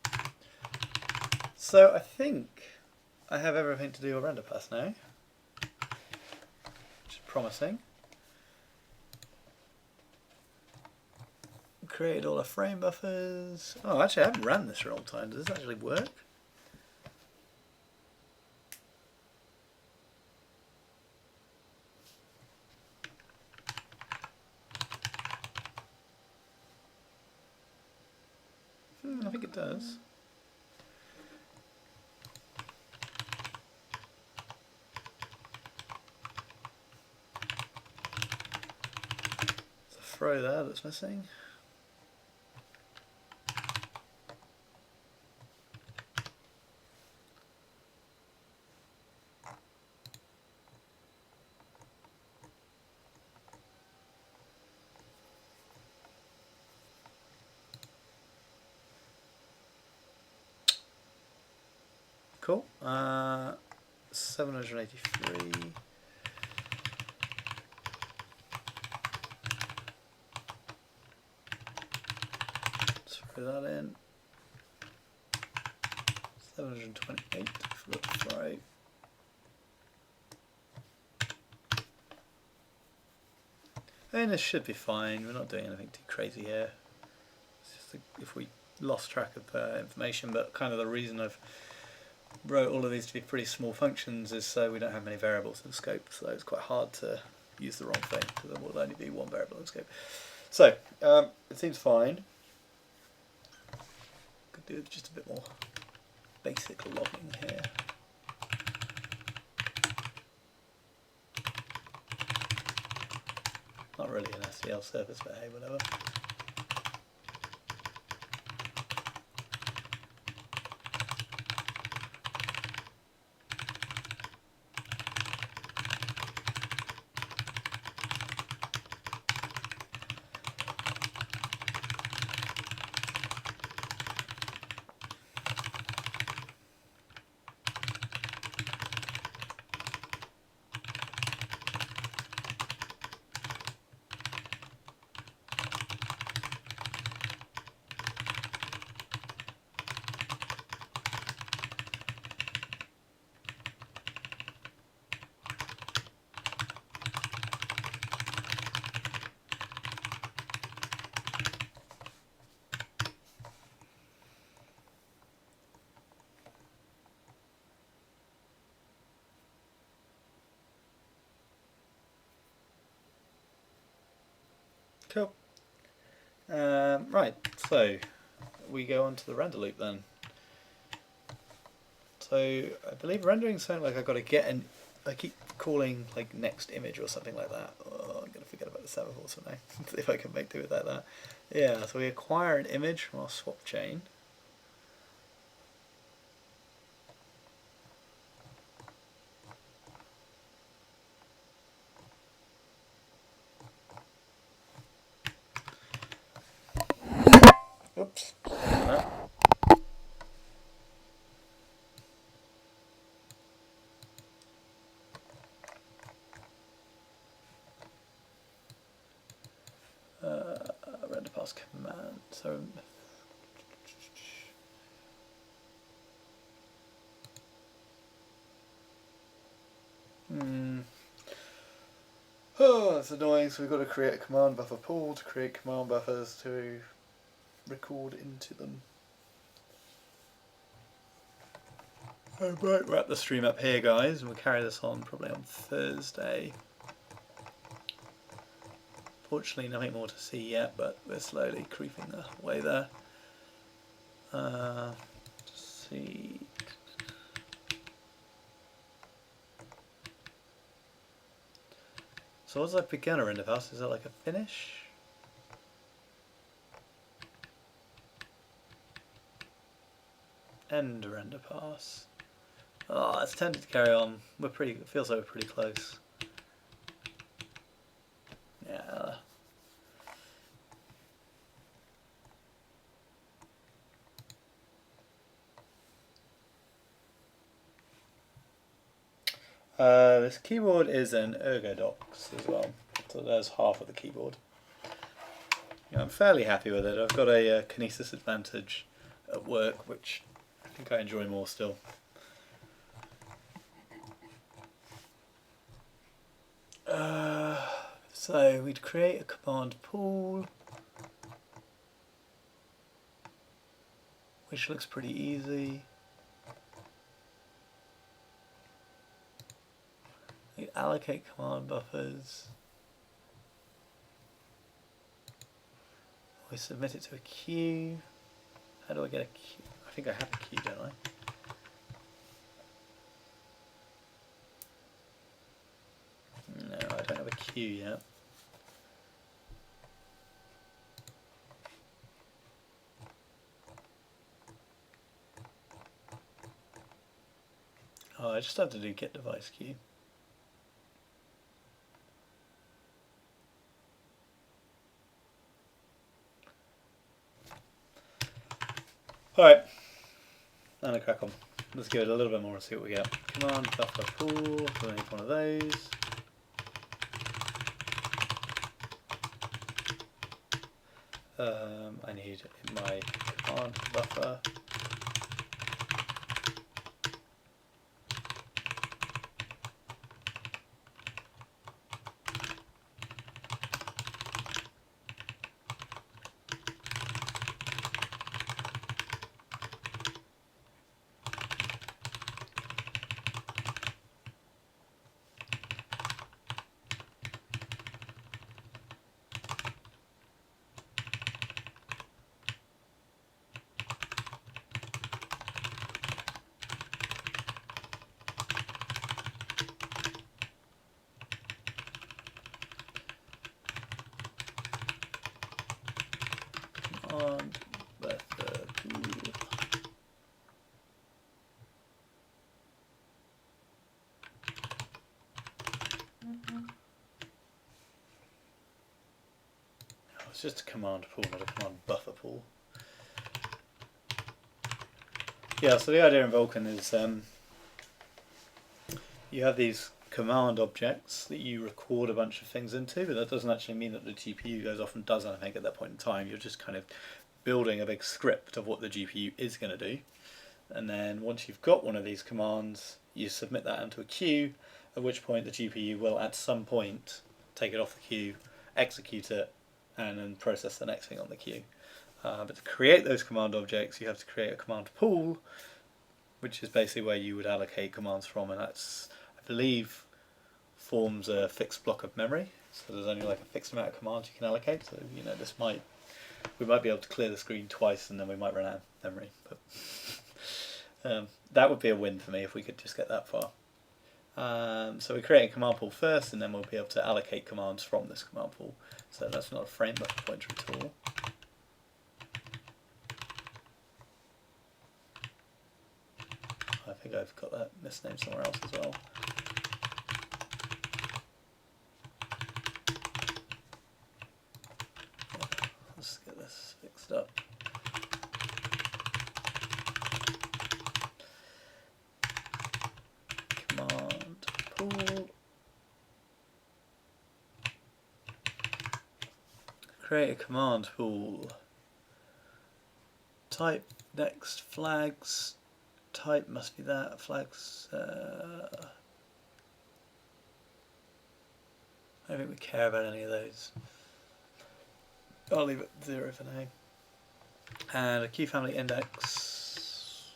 So I think I have everything to do a render pass now. Promising. Created all the frame buffers. Oh, actually, I haven't ran this for a long time. Does this actually work? I think it does. Throw there that's missing. Cool. 783. Throw that in. 728 for the throw. And this should be fine. We're not doing anything too crazy here. It's just if we lost track of information, but kind of the reason I've wrote all of these to be pretty small functions is so we don't have many variables in scope. So it's quite hard to use the wrong thing because there will only be one variable in scope. So it seems fine. Could do just a bit more basic logging here. Not really an STL service, but hey, whatever. Cool. Right, so we go on to the render loop then. So I believe rendering something like I've got to get an. I keep calling like next image or something like that. Oh, I'm gonna forget about the semaphores for now. See if I can make do without that. Yeah. So we acquire an image from our swap chain. Oops. Render pass command. So oh, that's annoying. So we've got to create a command buffer pool to create command buffers to record into them. Oh, right, wrap the stream up here, guys, and we'll carry this on probably on Thursday. Fortunately, nothing more to see yet, but we're slowly creeping the way there. Let's see. So what's that beginner render pass? Is that like a finish? End render pass. Oh, it's tempted to carry on. It feels like we're pretty close. Yeah. This keyboard is an Ergodox as well, so there's half of the keyboard. Yeah, I'm fairly happy with it. I've got a Kinesis Advantage at work, which I think I enjoy more still. So we'd create a command pool, which looks pretty easy. We allocate command buffers. We submit it to a queue. How do I get a queue? I think I have a queue, don't I? No, I don't have a queue yet. Oh, I just have to do get device queue. Alright, I'm gonna crack on. Let's give it a little bit more and see what we get. Command buffer pool, so I need one of those. I need my command buffer. Command buffer pool. It's just a command pool, not a command buffer pool. Yeah, so the idea in Vulkan is you have these command objects that you record a bunch of things into, but that doesn't actually mean that the GPU goes off and does anything at that point in time. You're just kind of building a big script of what the GPU is going to do. And then once you've got one of these commands, you submit that into a queue, at which point the GPU will at some point take it off the queue, execute it, and then process the next thing on the queue. But to create those command objects, you have to create a command pool, which is basically where you would allocate commands from, and that's, I believe, forms a fixed block of memory. So there's only like a fixed amount of commands you can allocate. So you know, we might be able to clear the screen twice, and then we might run out of memory. But That would be a win for me if we could just get that far. So we create a command pool first, and then we'll be able to allocate commands from this command pool. So that's not a frame buffer pointer at all. I think I've got that misnamed somewhere else as well. Let's get this fixed up. Command pool. Create a command pool. Type next flags. Type must be that. Flags. I don't think we care about any of those. I'll leave it 0 for now. And a key family index.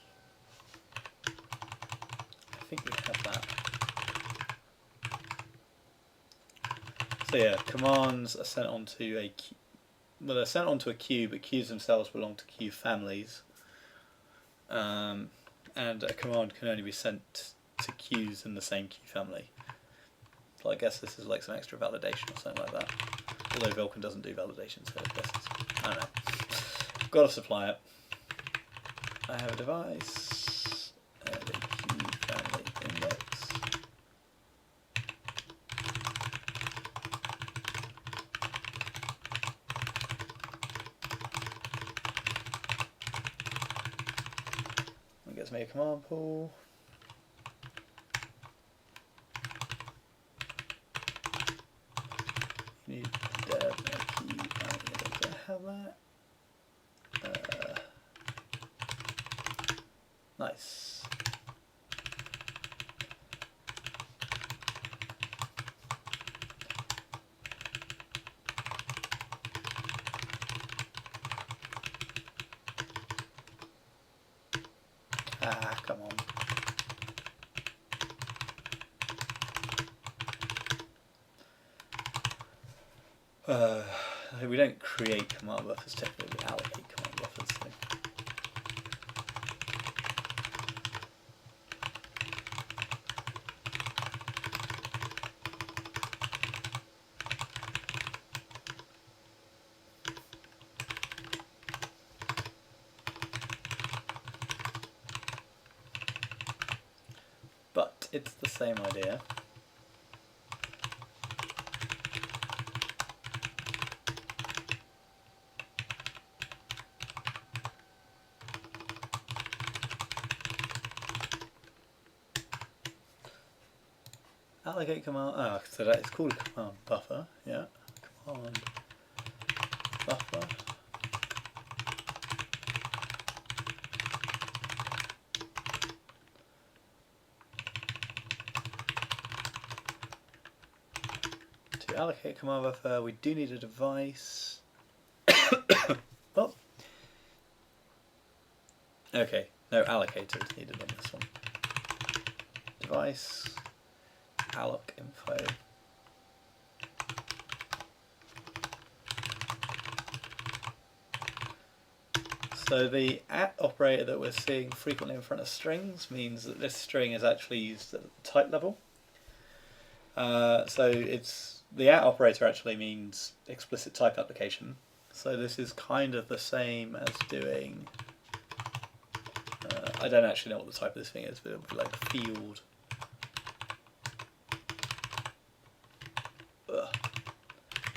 I think we have that. So yeah, commands are sent onto a queue. Well, they're sent onto a queue, but queues themselves belong to queue families. And a command can only be sent to queues in the same queue family. So I guess this is like some extra validation or something like that. Although Vulkan doesn't do validation, so I guess it's, I don't know. Got to supply it. I have a device and a queue family index. It gets me a command pool. You need dev and a key family index. Do I have that? Nice. Ah, come on. We don't create command buffers, technically we allocate command buffers. So. But it's the same idea. Allocate command. Oh, so that is called a command buffer. Yeah, command buffer. To allocate command buffer, we do need a device. Oh. Okay, no allocator is needed on this one. Device. Alloc info. So the at operator that we're seeing frequently in front of strings means that this string is actually used at the type level. So it's the at operator actually means explicit type application. So this is kind of the same as doing. I don't actually know what the type of this thing is, but it would be like field.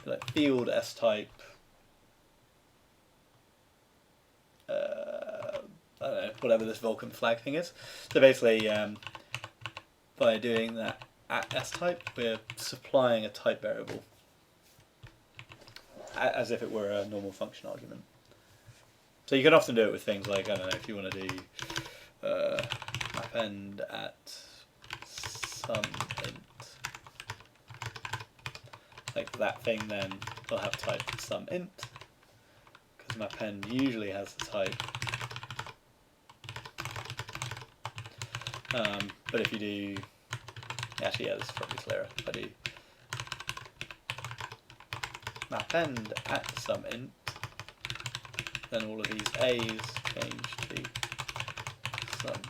Like field S type. I don't know, whatever this Vulkan flag thing is. So basically, by doing that at S type, we're supplying a type variable as if it were a normal function argument. So you can often do it with things like, I don't know, if you want to do append at some int. Like that thing then will have type some int, because mapend usually has the type. But if you do, actually yeah, this is probably clearer. If I do mapend at some int, then all of these a's change to some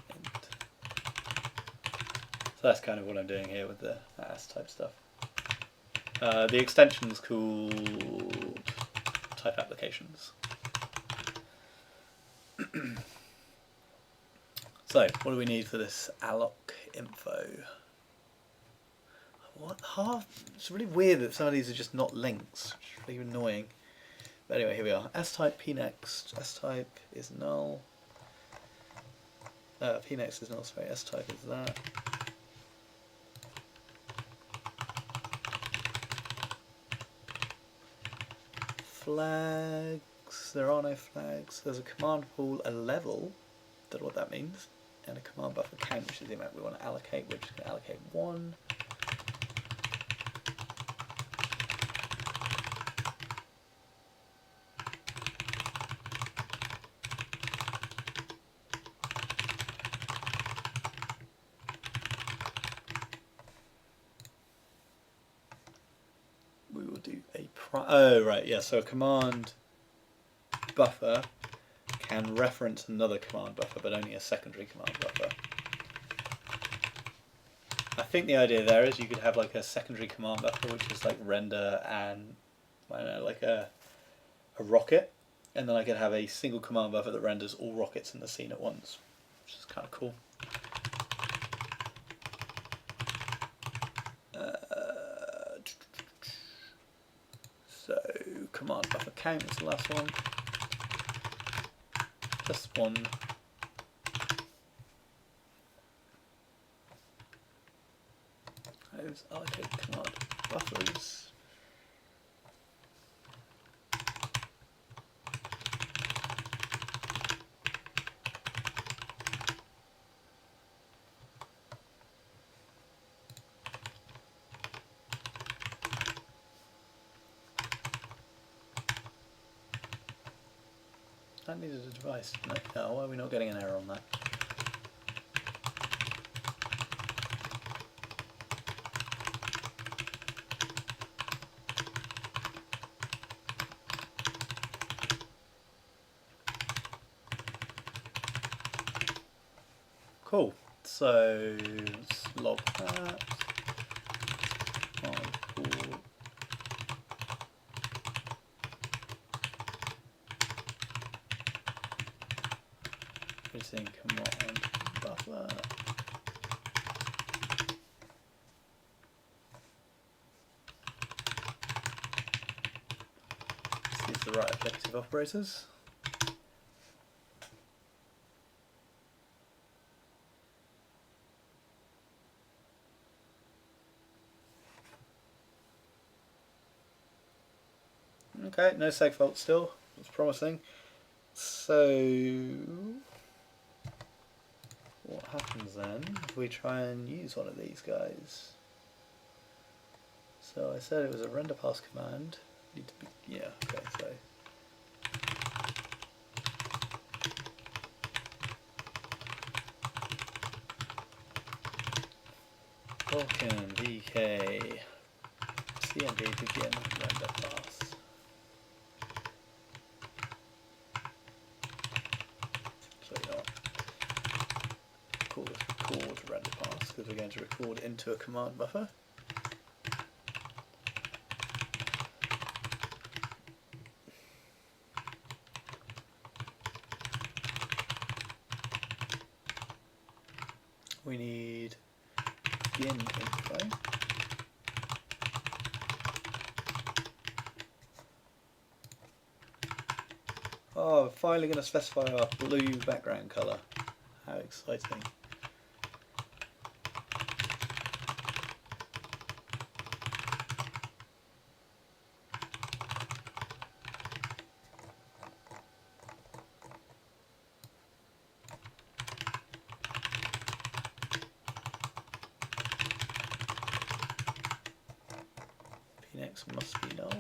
So that's kind of what I'm doing here with the AS type stuff. The extension is called type applications. So, what do we need for this alloc info? What half? It's really weird that some of these are just not links. It's really annoying. But anyway, here we are. S-type pnext. S-type is null. Pnext is null. Sorry, S-type is that. Flags. There are no flags. There's a command pool, a level. Don't know what that means. And a command buffer count, which is the amount we want to allocate. We're just going to allocate 1. We will do a oh right, yeah, so a command buffer can reference another command buffer, but only a secondary command buffer. I think the idea there is you could have like a secondary command buffer which is like render and I don't know, like a rocket, and then I could have a single command buffer that renders all rockets in the scene at once, which is kind of cool. So command buffer count is the last one. Just one. Those allocate command buffers. That needed a device, didn't it? No, why are we not getting an error on that? Cool. So let's log that. Using command buffer. Let's use the right applicative operators. Okay, no seg fault still. It's promising. So what happens then if we try and use one of these guys? So I said it was a render pass command. Need to be, yeah, okay, so Vulkan VK CMD begin render pass. So you know, call this record render pass because we're going to record into a command buffer. We need begin info. Oh, we're finally going to specify our blue background colour. How exciting. Pnext must be null.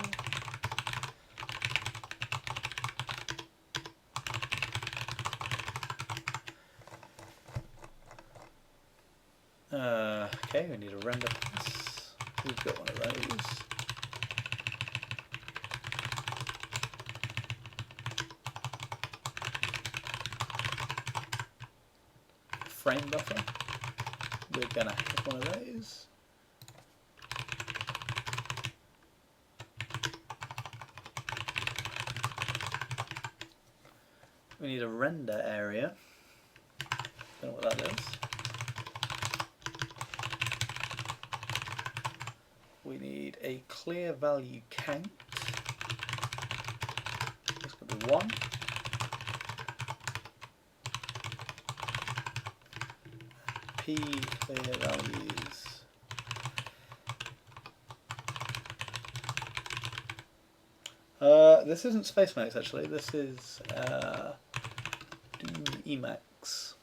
Okay, we need a render pass. We've got one of those. Frame buffer. we're gonna have one of those. We need a render area. Don't know what that is. We need a clear value count. This could be 1. P clear values. This isn't Spacemax actually. This is Doom Emacs,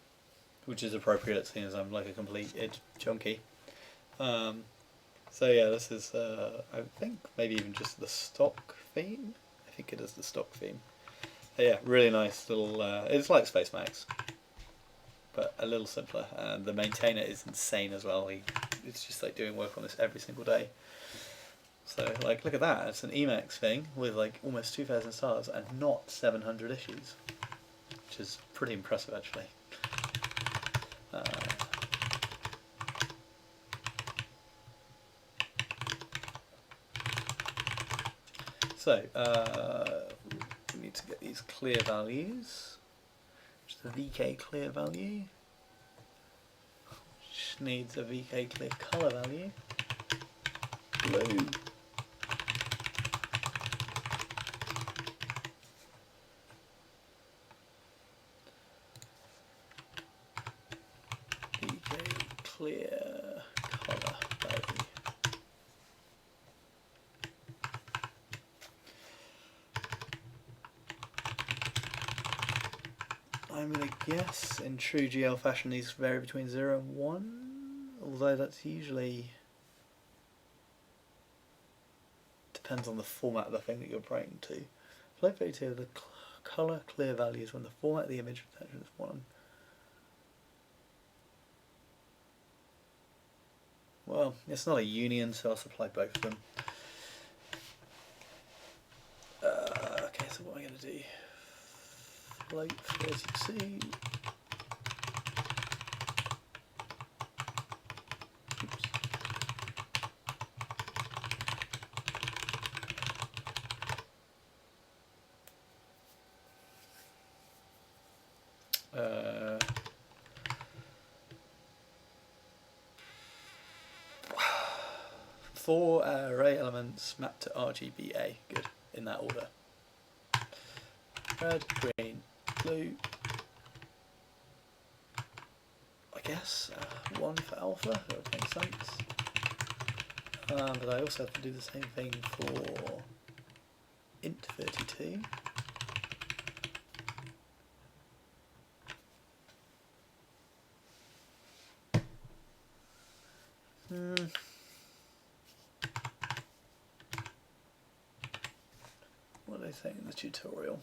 which is appropriate seeing as I'm like a complete id junkie. So yeah, this is I think maybe even just the stock theme. I think it is the stock theme. But yeah, really nice little. It's like Spacemax, but a little simpler. And the maintainer is insane as well. It's just like doing work on this every single day. So like, look at that. It's an Emacs thing with like almost 2,000 stars and not 700 issues, which is pretty impressive actually. So we need to get these clear values, which is a VK clear value, which needs a VK clear color value, blue. VK clear color value. I'm going to guess in true GL fashion these vary between 0 and 1, although that's usually depends on the format of the thing that you're writing to. Float 32, the colour clear values when the format of the image retention is 1. Well, it's not a union, so I'll supply both of them. Okay, so what am I going to do? Float 32. Oops. Four array elements mapped to RGBA. Good, in that order. Red, green, blue. I guess 1 for alpha. That would make sense. But I also have to do the same thing for int 32. What are they saying in the tutorial?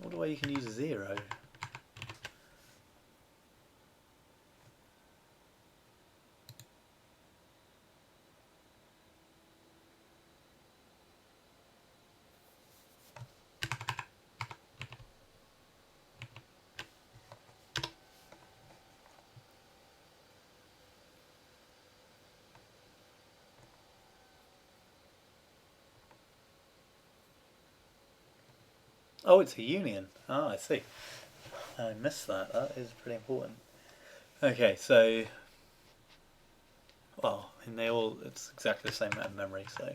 What way you can use 0? Oh, it's a union. Ah, I see. I missed that. That is pretty important. Okay, so, well, and they all, it's exactly the same amount of memory, so.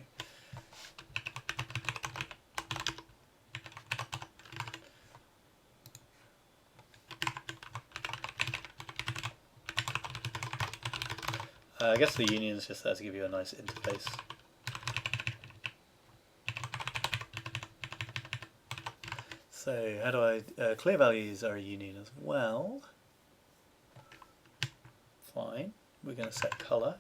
I guess the union is just there to give you a nice interface. So how do I, clear values are a union as well. Fine, we're going to set color.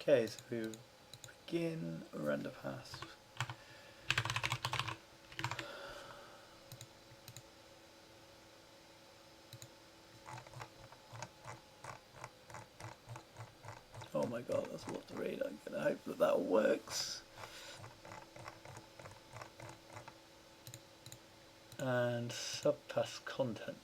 Okay, so we begin render pass. Oh my god, that's a lot to read. I'm going to hope that that works. And subpass content.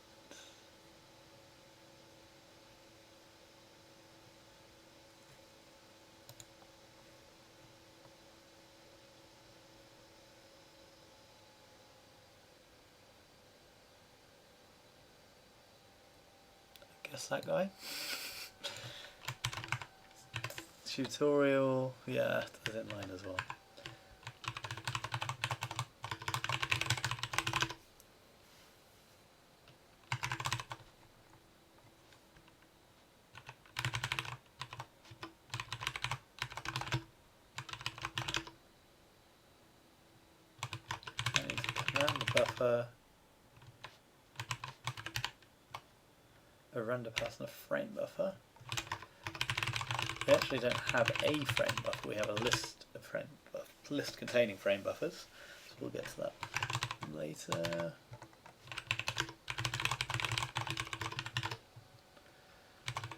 I guess that guy. Tutorial, yeah, that's in line as well. I need to command the buffer, a render pass and a frame buffer. We actually don't have a frame buffer, we have a list of list containing frame buffers, so we'll get to that later.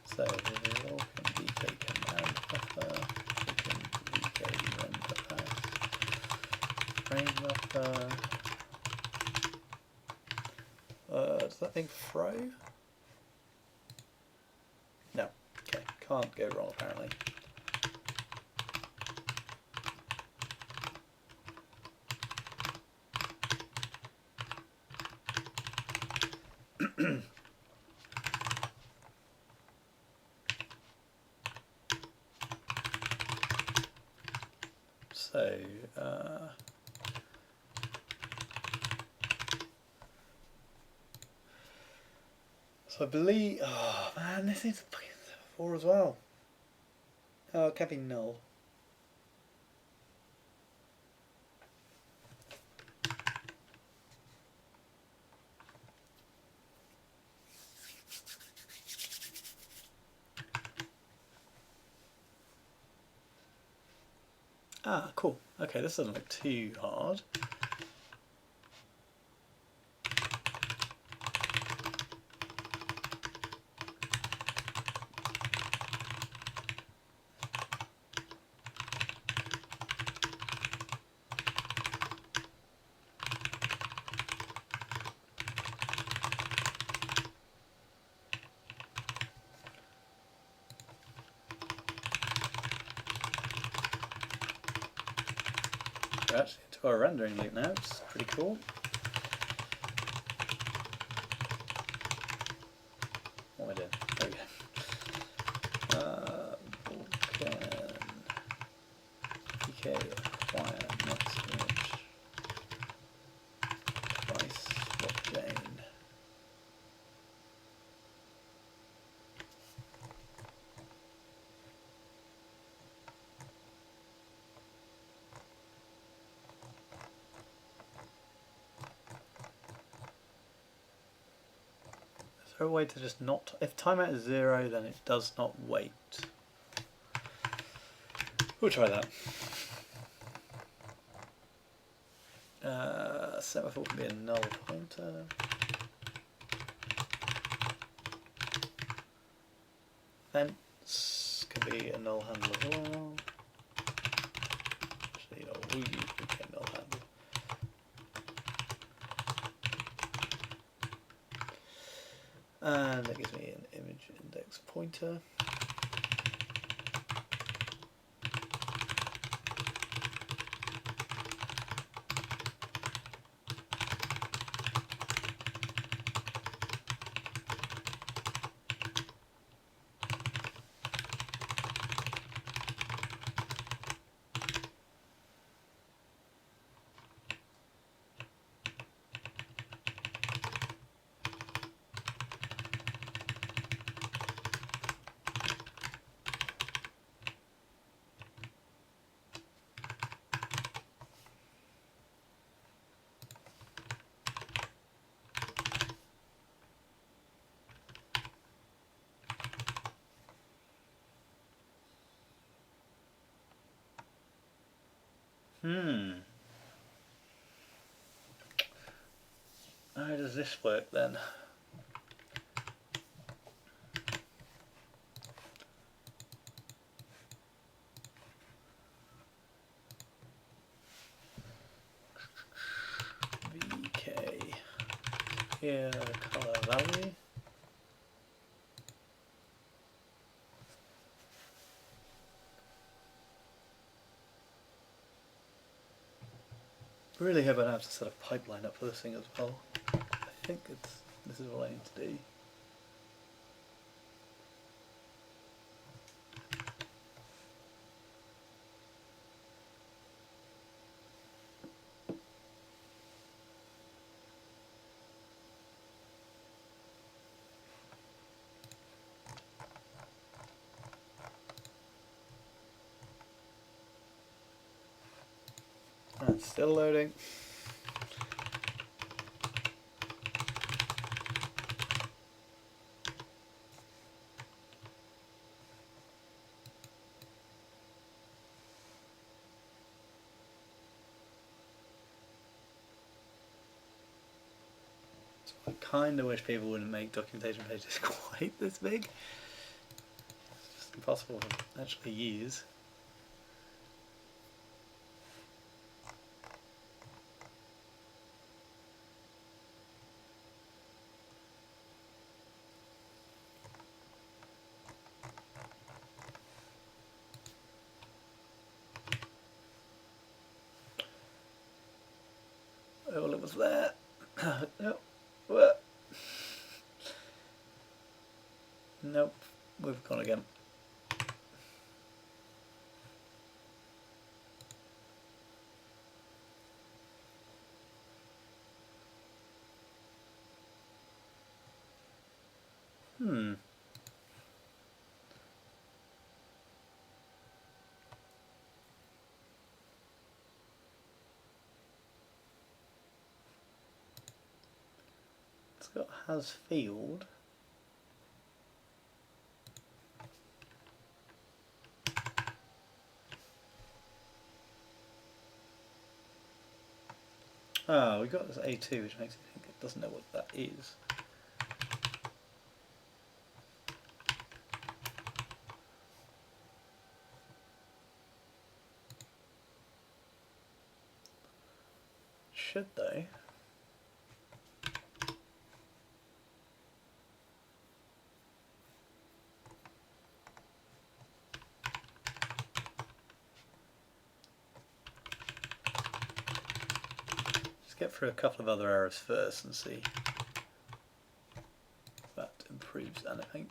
So Vulkan VK command buffer, Vulkan VK render pass, frame buffer. Does that thing throw? No. Okay, can't go wrong apparently. So I believe, oh man, this is 4 as well. Oh, it can't be null. Ah, cool. Okay, this doesn't look too hard. We're actually into our rendering loop now, it's pretty cool. What am I doing? There we go. Vulkan VK acquire next image twice blockchain. Is there a way to just not, if timeout is 0 then it does not wait. We'll try that. Semaphore can be a null pointer. Fence can be a null handle as well. Actually, we use VK null handle. And that gives me an image index pointer. How does this work then? VK. Here, color value. Really hope I don't have to set a pipeline up for this thing as well. I think this is what I need to do. That's still loading. I kind of wish people wouldn't make documentation pages quite this big. It's just impossible to actually use. Oh, well, it was there. Nope. What? Nope. We've gone again. It's got has field. Ah, we got this A2, which makes it think it doesn't know what that is. Should they? Get through a couple of other errors first and see if that improves anything.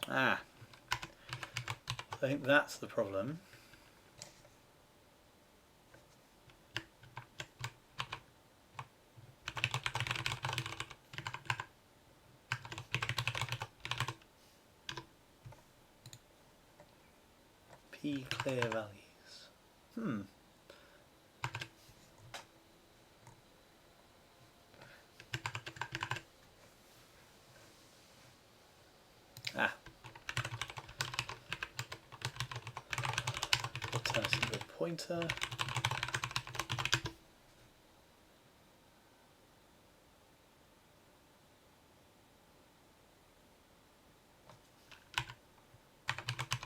Ah, I think that's the problem. Clear values. Ah. We'll turn this into a pointer.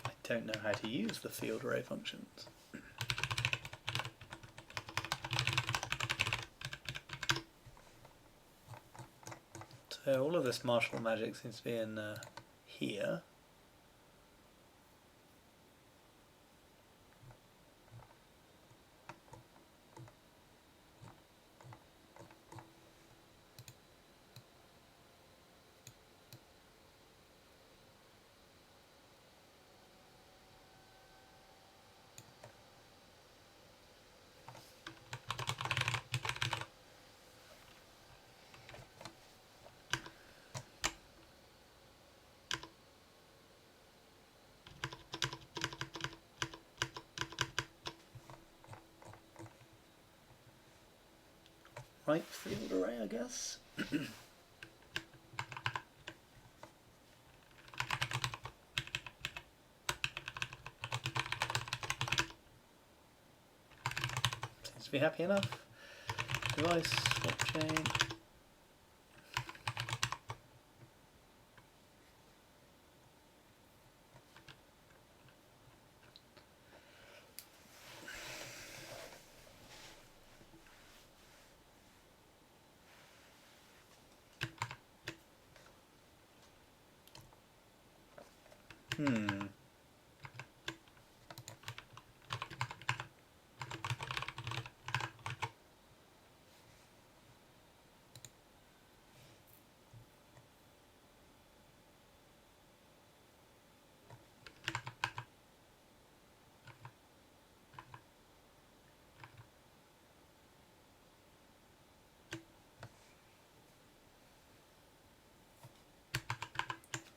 I don't know how to use the field array functions. So all of this martial magic seems to be in here. right field array, I guess. Seems to be happy enough. Device, swap chain.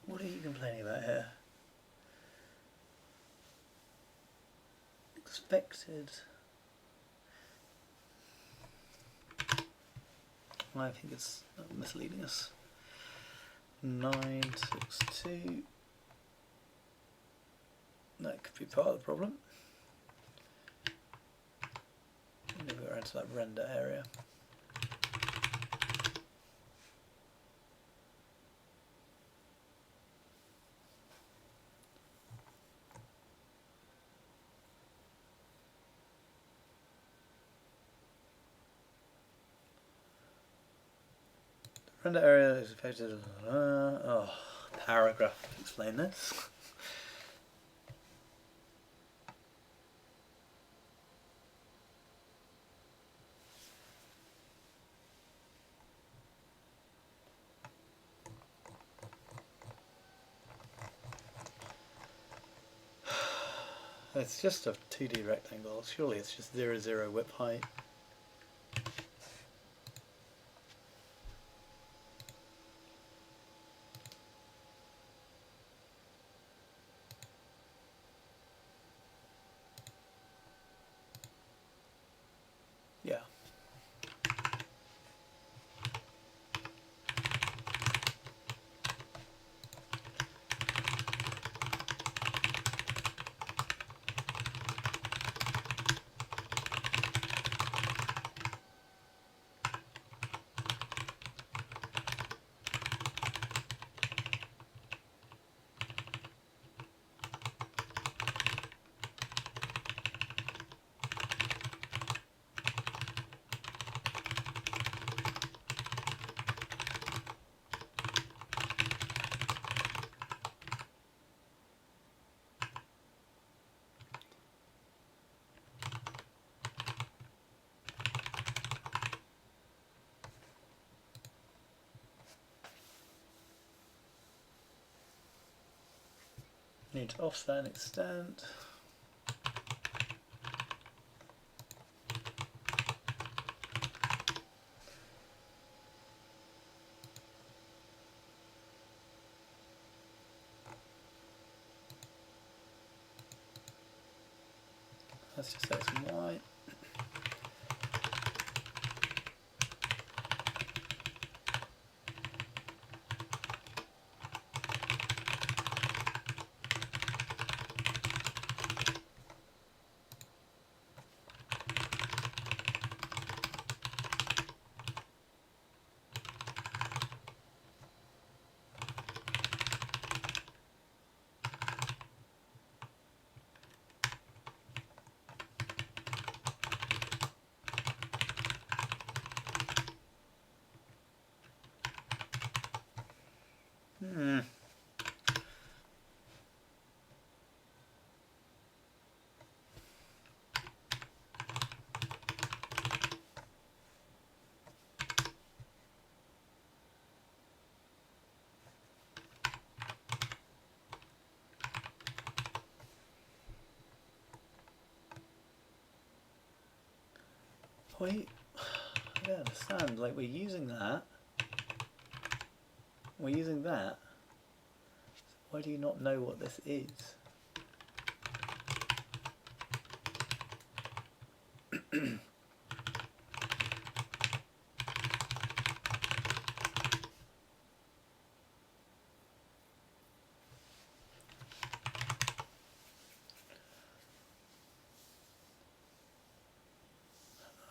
What are you complaining about here? Expected. I think it's misleading us. 962. That could be part of the problem. Maybe go around to that render area. Render area is affected. Paragraph to explain this. It's just a 2D rectangle. Surely it's just 0, 0 width height. Yeah. Need to offset and extend. Let's just X and Y. Wait, I don't understand. Like, we're using that. We're using that. Why do you not know what this is?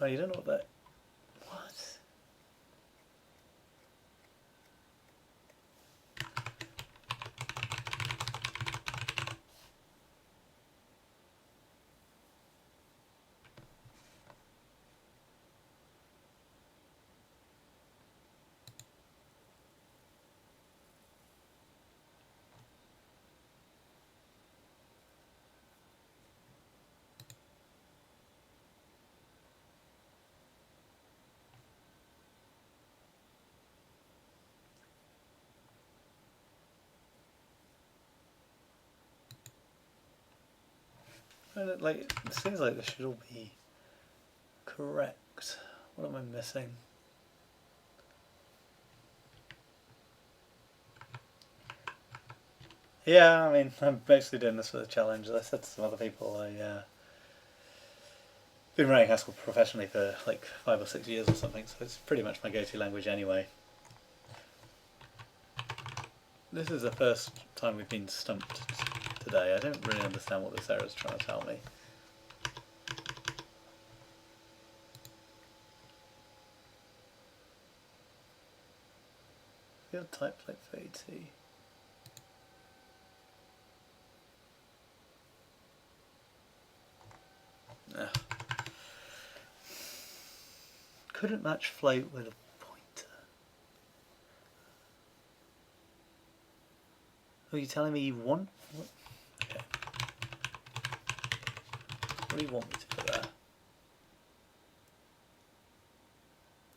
Oh, you don't know what that... What? Like, it seems like this should all be correct. What am I missing? Yeah, I mean, I'm basically doing this for the challenge. As I said to some other people, I've been writing Haskell professionally for like 5 or 6 years or something, so it's pretty much my go-to language anyway. This is the first time we've been stumped today. I don't really understand what this error is trying to tell me. Field type like 32. No. Couldn't match float with a pointer. Are you telling me you want? What? Okay. What do you want me to put there?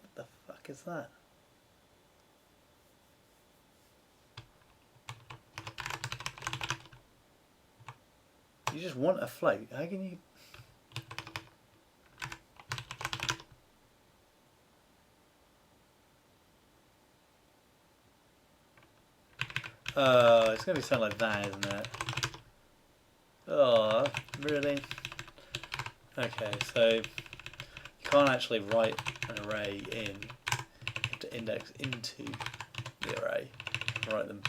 What the fuck is that? You just want a float. How can you? It's going to sound like that, isn't it? Oh, really? Okay, so you can't actually write an array in. You have to index into the array. Write them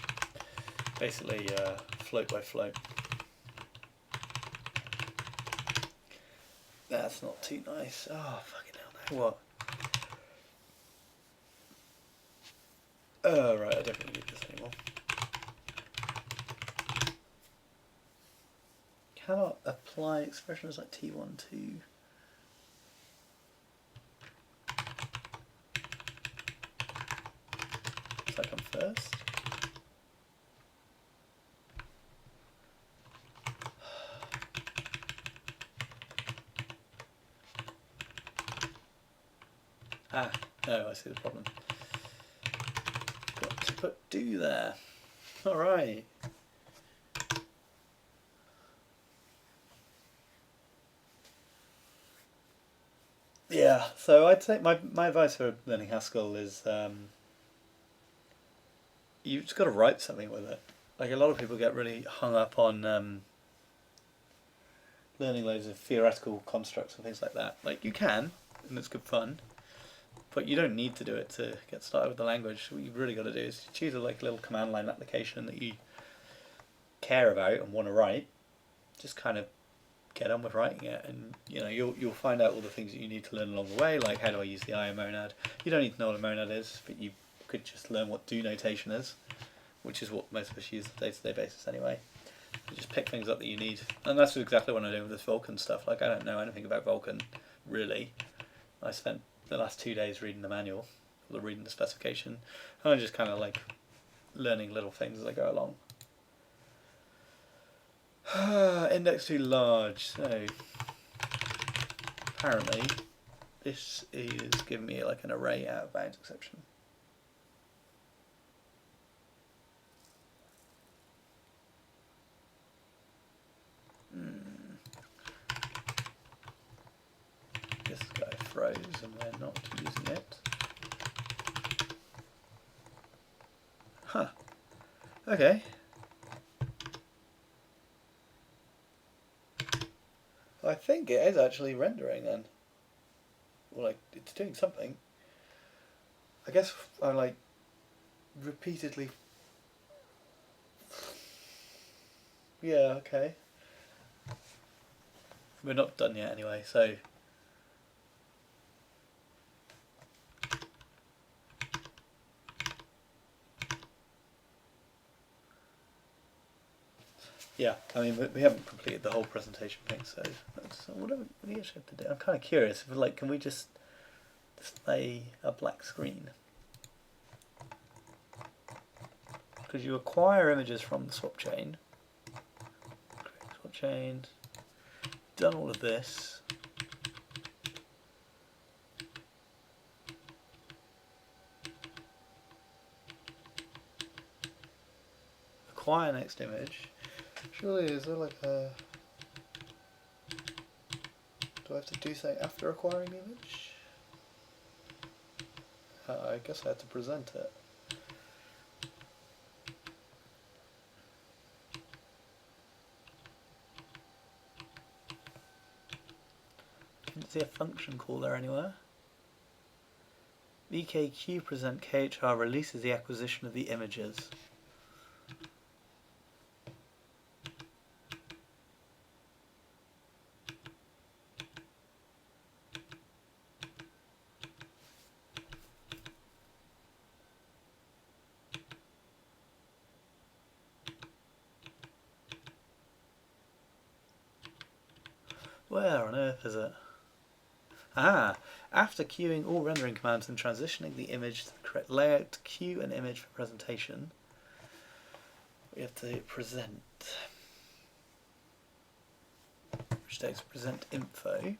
basically float by float. That's not too nice. Oh, fucking hell, no. What? Oh, right, I don't really need this anymore. Cannot apply expressions like T1, 2. Does that come first? Ah, no, I see the problem. Got to put do there. Alright. Yeah, so I'd say my advice for learning Haskell is you've just got to write something with it. Like a lot of people get really hung up on learning loads of theoretical constructs and things like that. Like you can, and it's good fun, but you don't need to do it to get started with the language. What you've really got to do is choose a little command line application that you care about and want to write. Just kind of get on with writing it, and you'll find out all the things that you need to learn along the way, like how do I use the IO monad. You don't need to know what a monad is, but you could just learn what do notation is, which is what most of us use on a day-to-day basis anyway. You just pick things up that you need, and that's exactly what I'm doing with this Vulkan stuff. Like I don't know anything about Vulkan, really. I spent the last 2 days reading the manual, or reading the specification, and I'm just kind of like learning little things as I go along. Index too large, so apparently this is giving me like an array out of bounds exception. This guy froze and we're not using it. Huh. Okay. I think it is actually rendering then. Well, like, it's doing something. I guess I'm like repeatedly... Yeah, okay. We're not done yet anyway, so... Yeah, I mean, we haven't completed the whole presentation thing, so what do we actually have to do? I'm kind of curious. If, like, can we just display a black screen? Because you acquire images from the swap chain. Swap chain. Done all of this. Acquire next image. Surely, is there like a... Do I have to do something after acquiring the image? I guess I had to present it. Didn't see a function call there anywhere. VKQ present KHR releases the acquisition of the images. Where on earth is it? Ah, after queuing all rendering commands and transitioning the image to the correct layout to queue an image for presentation, we have to present, which takes present info.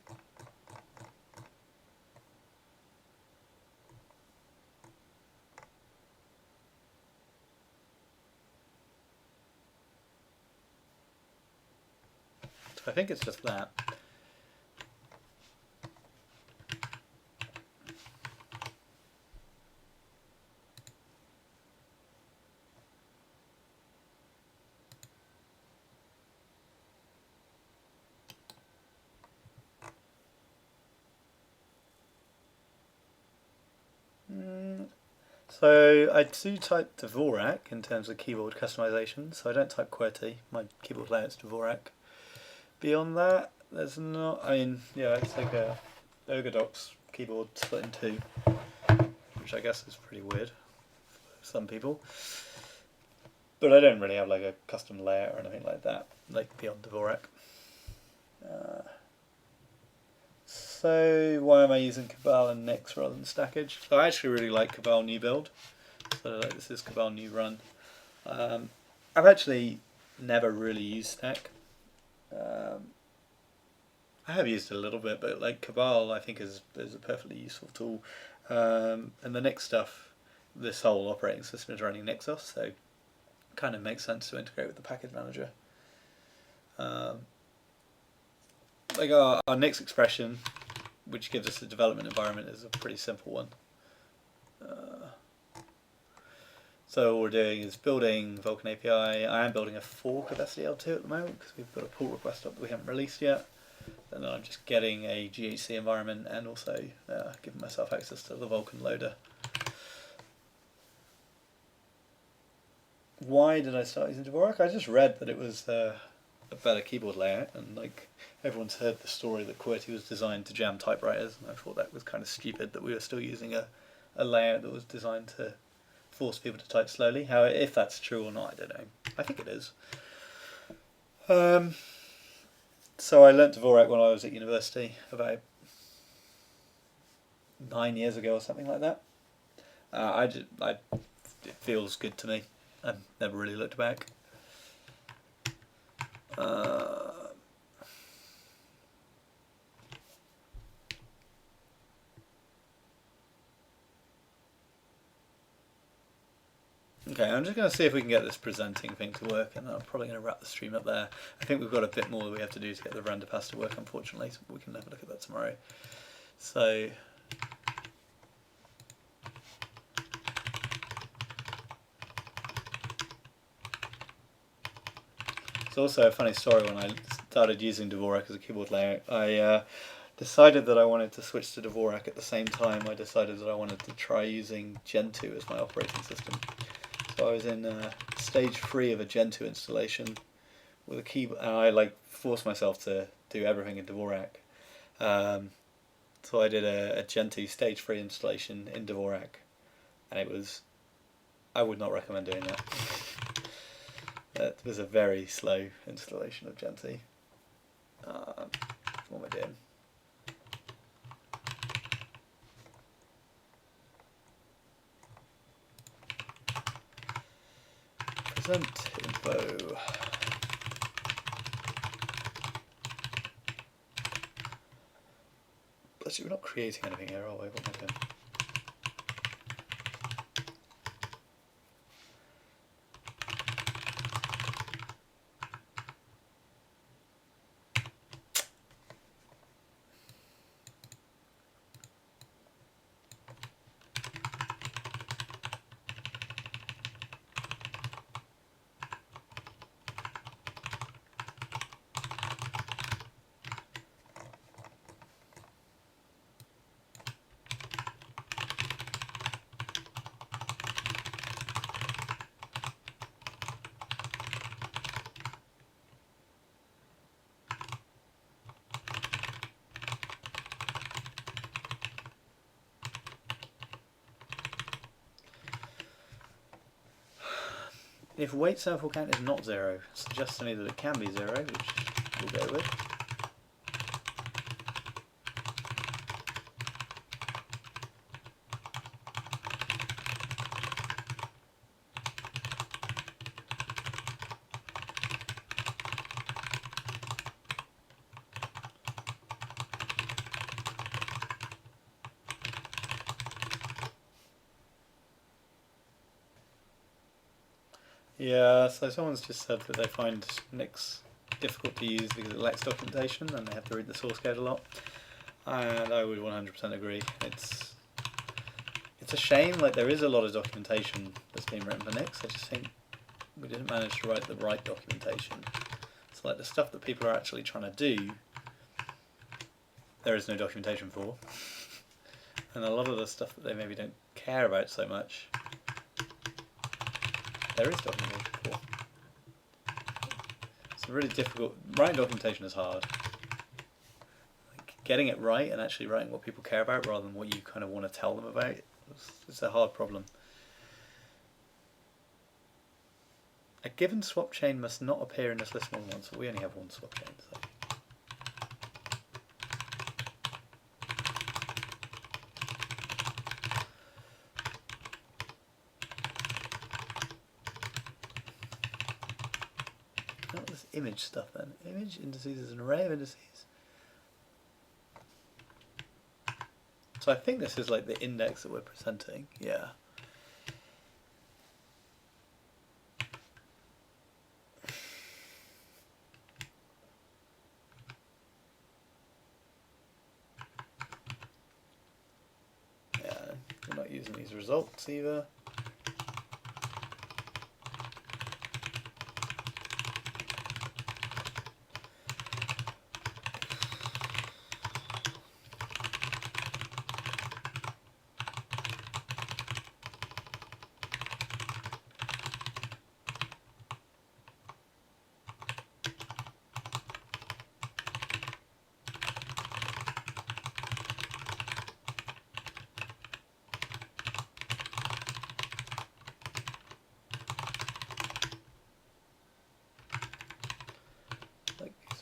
So I think it's just that. So I do type Dvorak in terms of keyboard customization, so I don't type QWERTY. My keyboard layout's Dvorak. Beyond that, there's not. I mean, yeah, it's like a Ergodox keyboard split in two, which I guess is pretty weird for some people. But I don't really have like a custom layout or anything like that, like beyond Dvorak. So why am I using Cabal and Nix rather than Stackage? So I actually really like Cabal New Build. So like, this is Cabal New Run. I've actually never really used Stack. I have used it a little bit, but like Cabal I think is a perfectly useful tool. And the Nix stuff, this whole operating system is running Nixos, so it kind of makes sense to integrate with the package manager. Like our Nix expression, which gives us a development environment, is a pretty simple one. So all we're doing is building Vulkan API. I am building a fork of SDL2 at the moment because we've got a pull request up that we haven't released yet. And then I'm just getting a GHC environment and also giving myself access to the Vulkan loader. Why did I start using Dvorak? I just read that it was a better keyboard layout, and like everyone's heard the story that QWERTY was designed to jam typewriters, and I thought that was kind of stupid that we were still using a layout that was designed to force people to type slowly. How, if that's true or not, I don't know. I think it is. So I learnt Dvorak when I was at university, about 9 years ago or something like that. It feels good to me. I've never really looked back. Okay, I'm just going to see if we can get this presenting thing to work, and I'm probably going to wrap the stream up there. I think we've got a bit more that we have to do to get the render pass to work, unfortunately, so we can have a look at that tomorrow. So it's also a funny story. When I started using Dvorak as a keyboard layout, I decided that I wanted to switch to Dvorak at the same time I decided that I wanted to try using Gentoo as my operating system. So I was in stage 3 of a Gentoo installation with a keyboard, and I like forced myself to do everything in Dvorak. So I did a Gentoo stage 3 installation in Dvorak, and it was, I would not recommend doing that. That was a very slow installation of Genti. What am I doing? Present info. Actually, we're not creating anything here, are we? What am I doing? If weight sample count is not 0, suggests to me that it can be 0, which we'll go with. Yeah, so someone's just said that they find Nix difficult to use because it lacks documentation and they have to read the source code a lot. And I would 100% agree. It's a shame, like there is a lot of documentation that's been written for Nix. I just think we didn't manage to write the right documentation. So like the stuff that people are actually trying to do, there is no documentation for. And a lot of the stuff that they maybe don't care about so much, there is documentation for. It's really difficult. Writing documentation is hard. Like getting it right and actually writing what people care about rather than what you kind of want to tell them about, it's a hard problem. A given swap chain must not appear in this list more than once, so we only have one swap chain. So. Not this image stuff then. Image indices is an array of indices. So I think this is like the index that we're presenting, yeah. Yeah, we're not using these results either.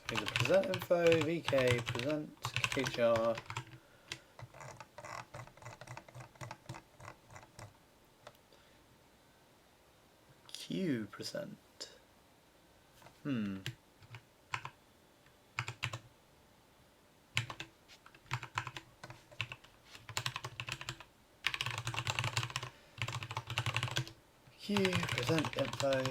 The present info, vk, present, kjar, q present. Q present info.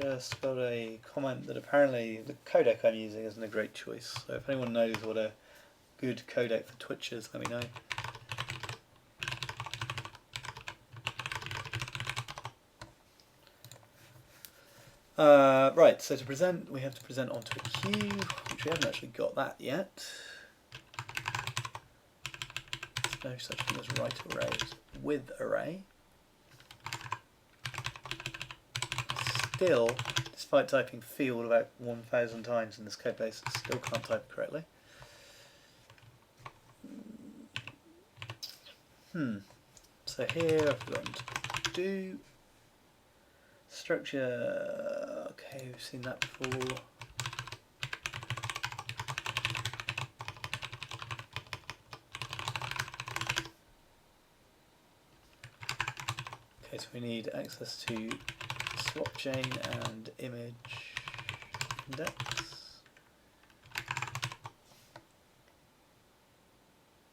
Just got a comment that apparently the codec I'm using isn't a great choice. So if anyone knows what a good codec for Twitch is, let me know. Right, so to present, we have to present onto a queue, which we haven't actually got that yet. There's no such thing as write arrays with array. still, despite typing field about 1,000 times in this code base, still can't type it correctly. So here I've forgotten to do structure. Okay, we've seen that before. Okay, so we need access to swap chain and image index.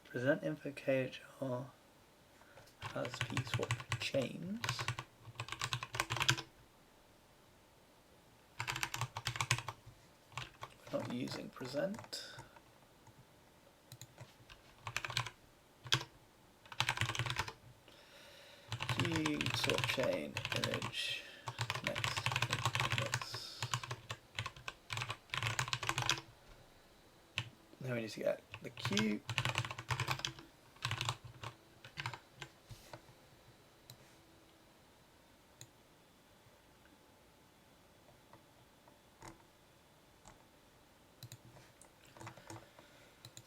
Present info KHR has p swap chains. We're not using present. Q swap chain image next index. Now we need to get the Q.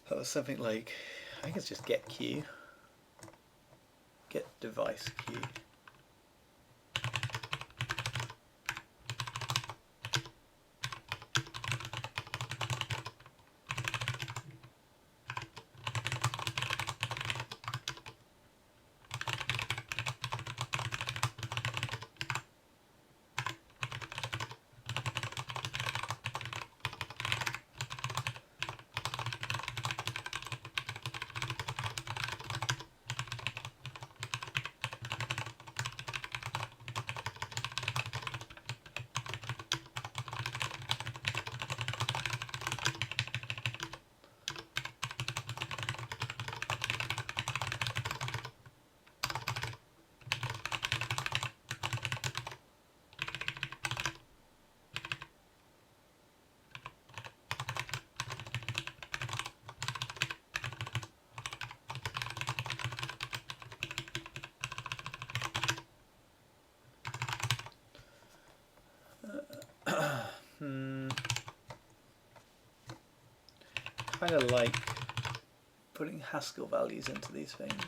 That was something like, I think it's just get Q, get device Q. Kind of like putting Haskell values into these things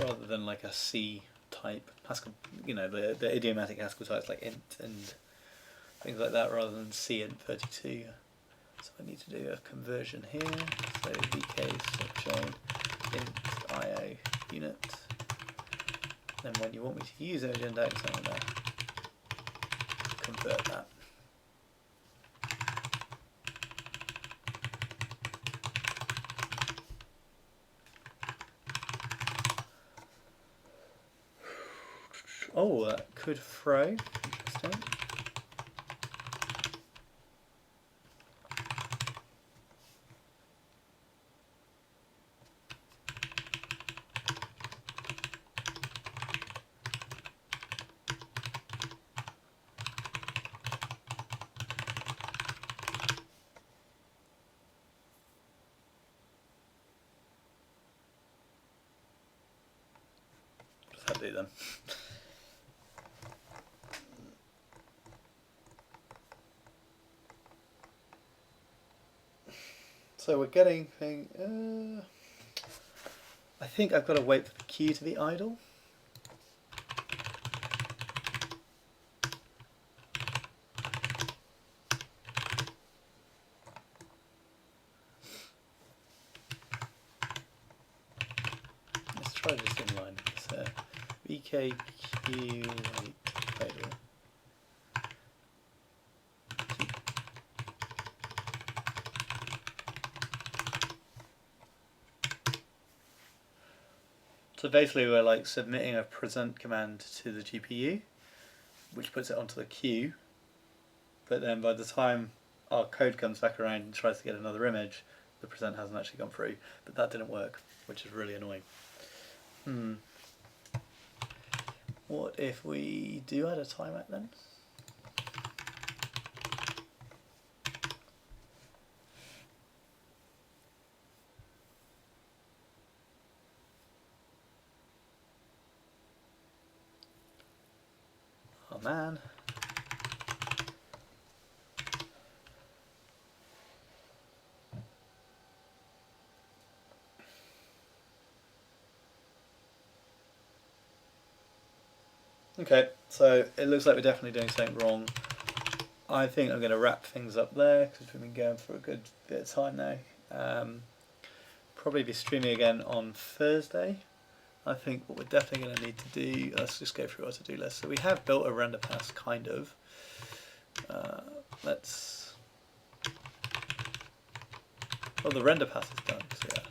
rather than like a C type Haskell, you know, the idiomatic Haskell types like int and things like that, rather than C int 32. So I need to do a conversion here. So vk subchain int io unit. Then when you want me to use image index, I'm going to convert that. Oh, that could throw. Interesting. What's that do then? So we're getting thing. I think I've got to wait for the queue to be idle. Let's try this inline. So vkq wait idle. So basically we're like submitting a present command to the GPU, which puts it onto the queue, but then by the time our code comes back around and tries to get another image, the present hasn't actually gone through, but that didn't work, which is really annoying. What if we do add a timeout then? Oh man. Okay, so it looks like we're definitely doing something wrong. I think I'm going to wrap things up there because we've been going for a good bit of time now. Probably be streaming again on Thursday. I think what we're definitely going to need to do, let's just go through our to-do list. So we have built a render pass, kind of. Well, the render pass is done, so yeah.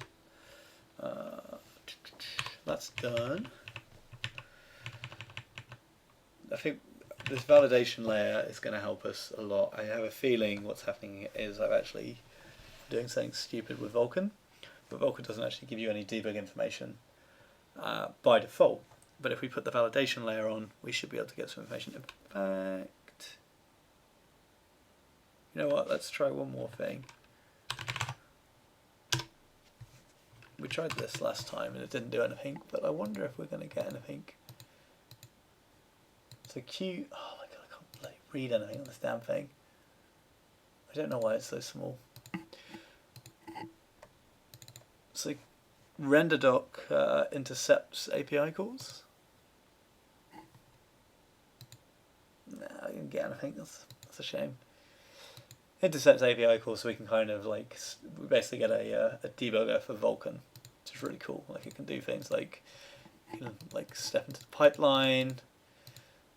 That's done. I think this validation layer is going to help us a lot. I have a feeling what's happening is I'm actually doing something stupid with Vulkan, but Vulkan doesn't actually give you any debug information by default. But if we put the validation layer on, we should be able to get some information. In fact, you know what, let's try one more thing. We tried this last time and it didn't do anything, but I wonder if we're going to get anything. So Q, oh my god, I can't like, read anything on this damn thing. I don't know why it's so small. So renderdoc intercepts API calls. No, I didn't get anything, that's a shame. Intercepts API calls so we can kind of like, we basically get a debugger for Vulkan, which is really cool. Like it can do things like, you can like step into the pipeline,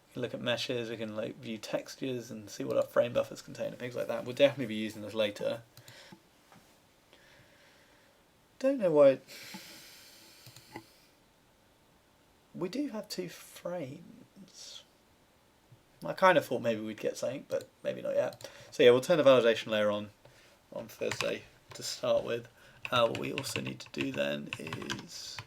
we can look at meshes, we can like view textures and see what our frame buffers contain and things like that. We'll definitely be using this later. Don't know why. We do have 2 frames. I kind of thought maybe we'd get something, but maybe not yet. So yeah, we'll turn the validation layer on Thursday to start with. What we also need to do then is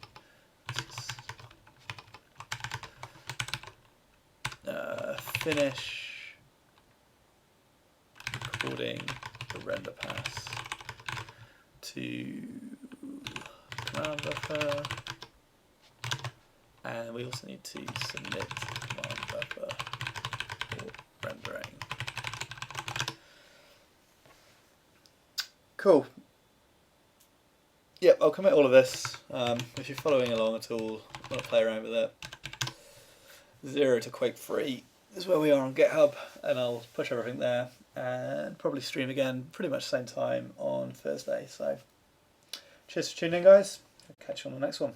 finish recording the render pass to command buffer, and we also need to submit command buffer for rendering. Cool. Yep, I'll commit all of this. If you're following along at all, want to play around with it, zero-to-quake-3 is where we are on GitHub, and I'll push everything there and probably stream again pretty much the same time on Thursday. So cheers for tuning in, guys. I'll catch you on the next one.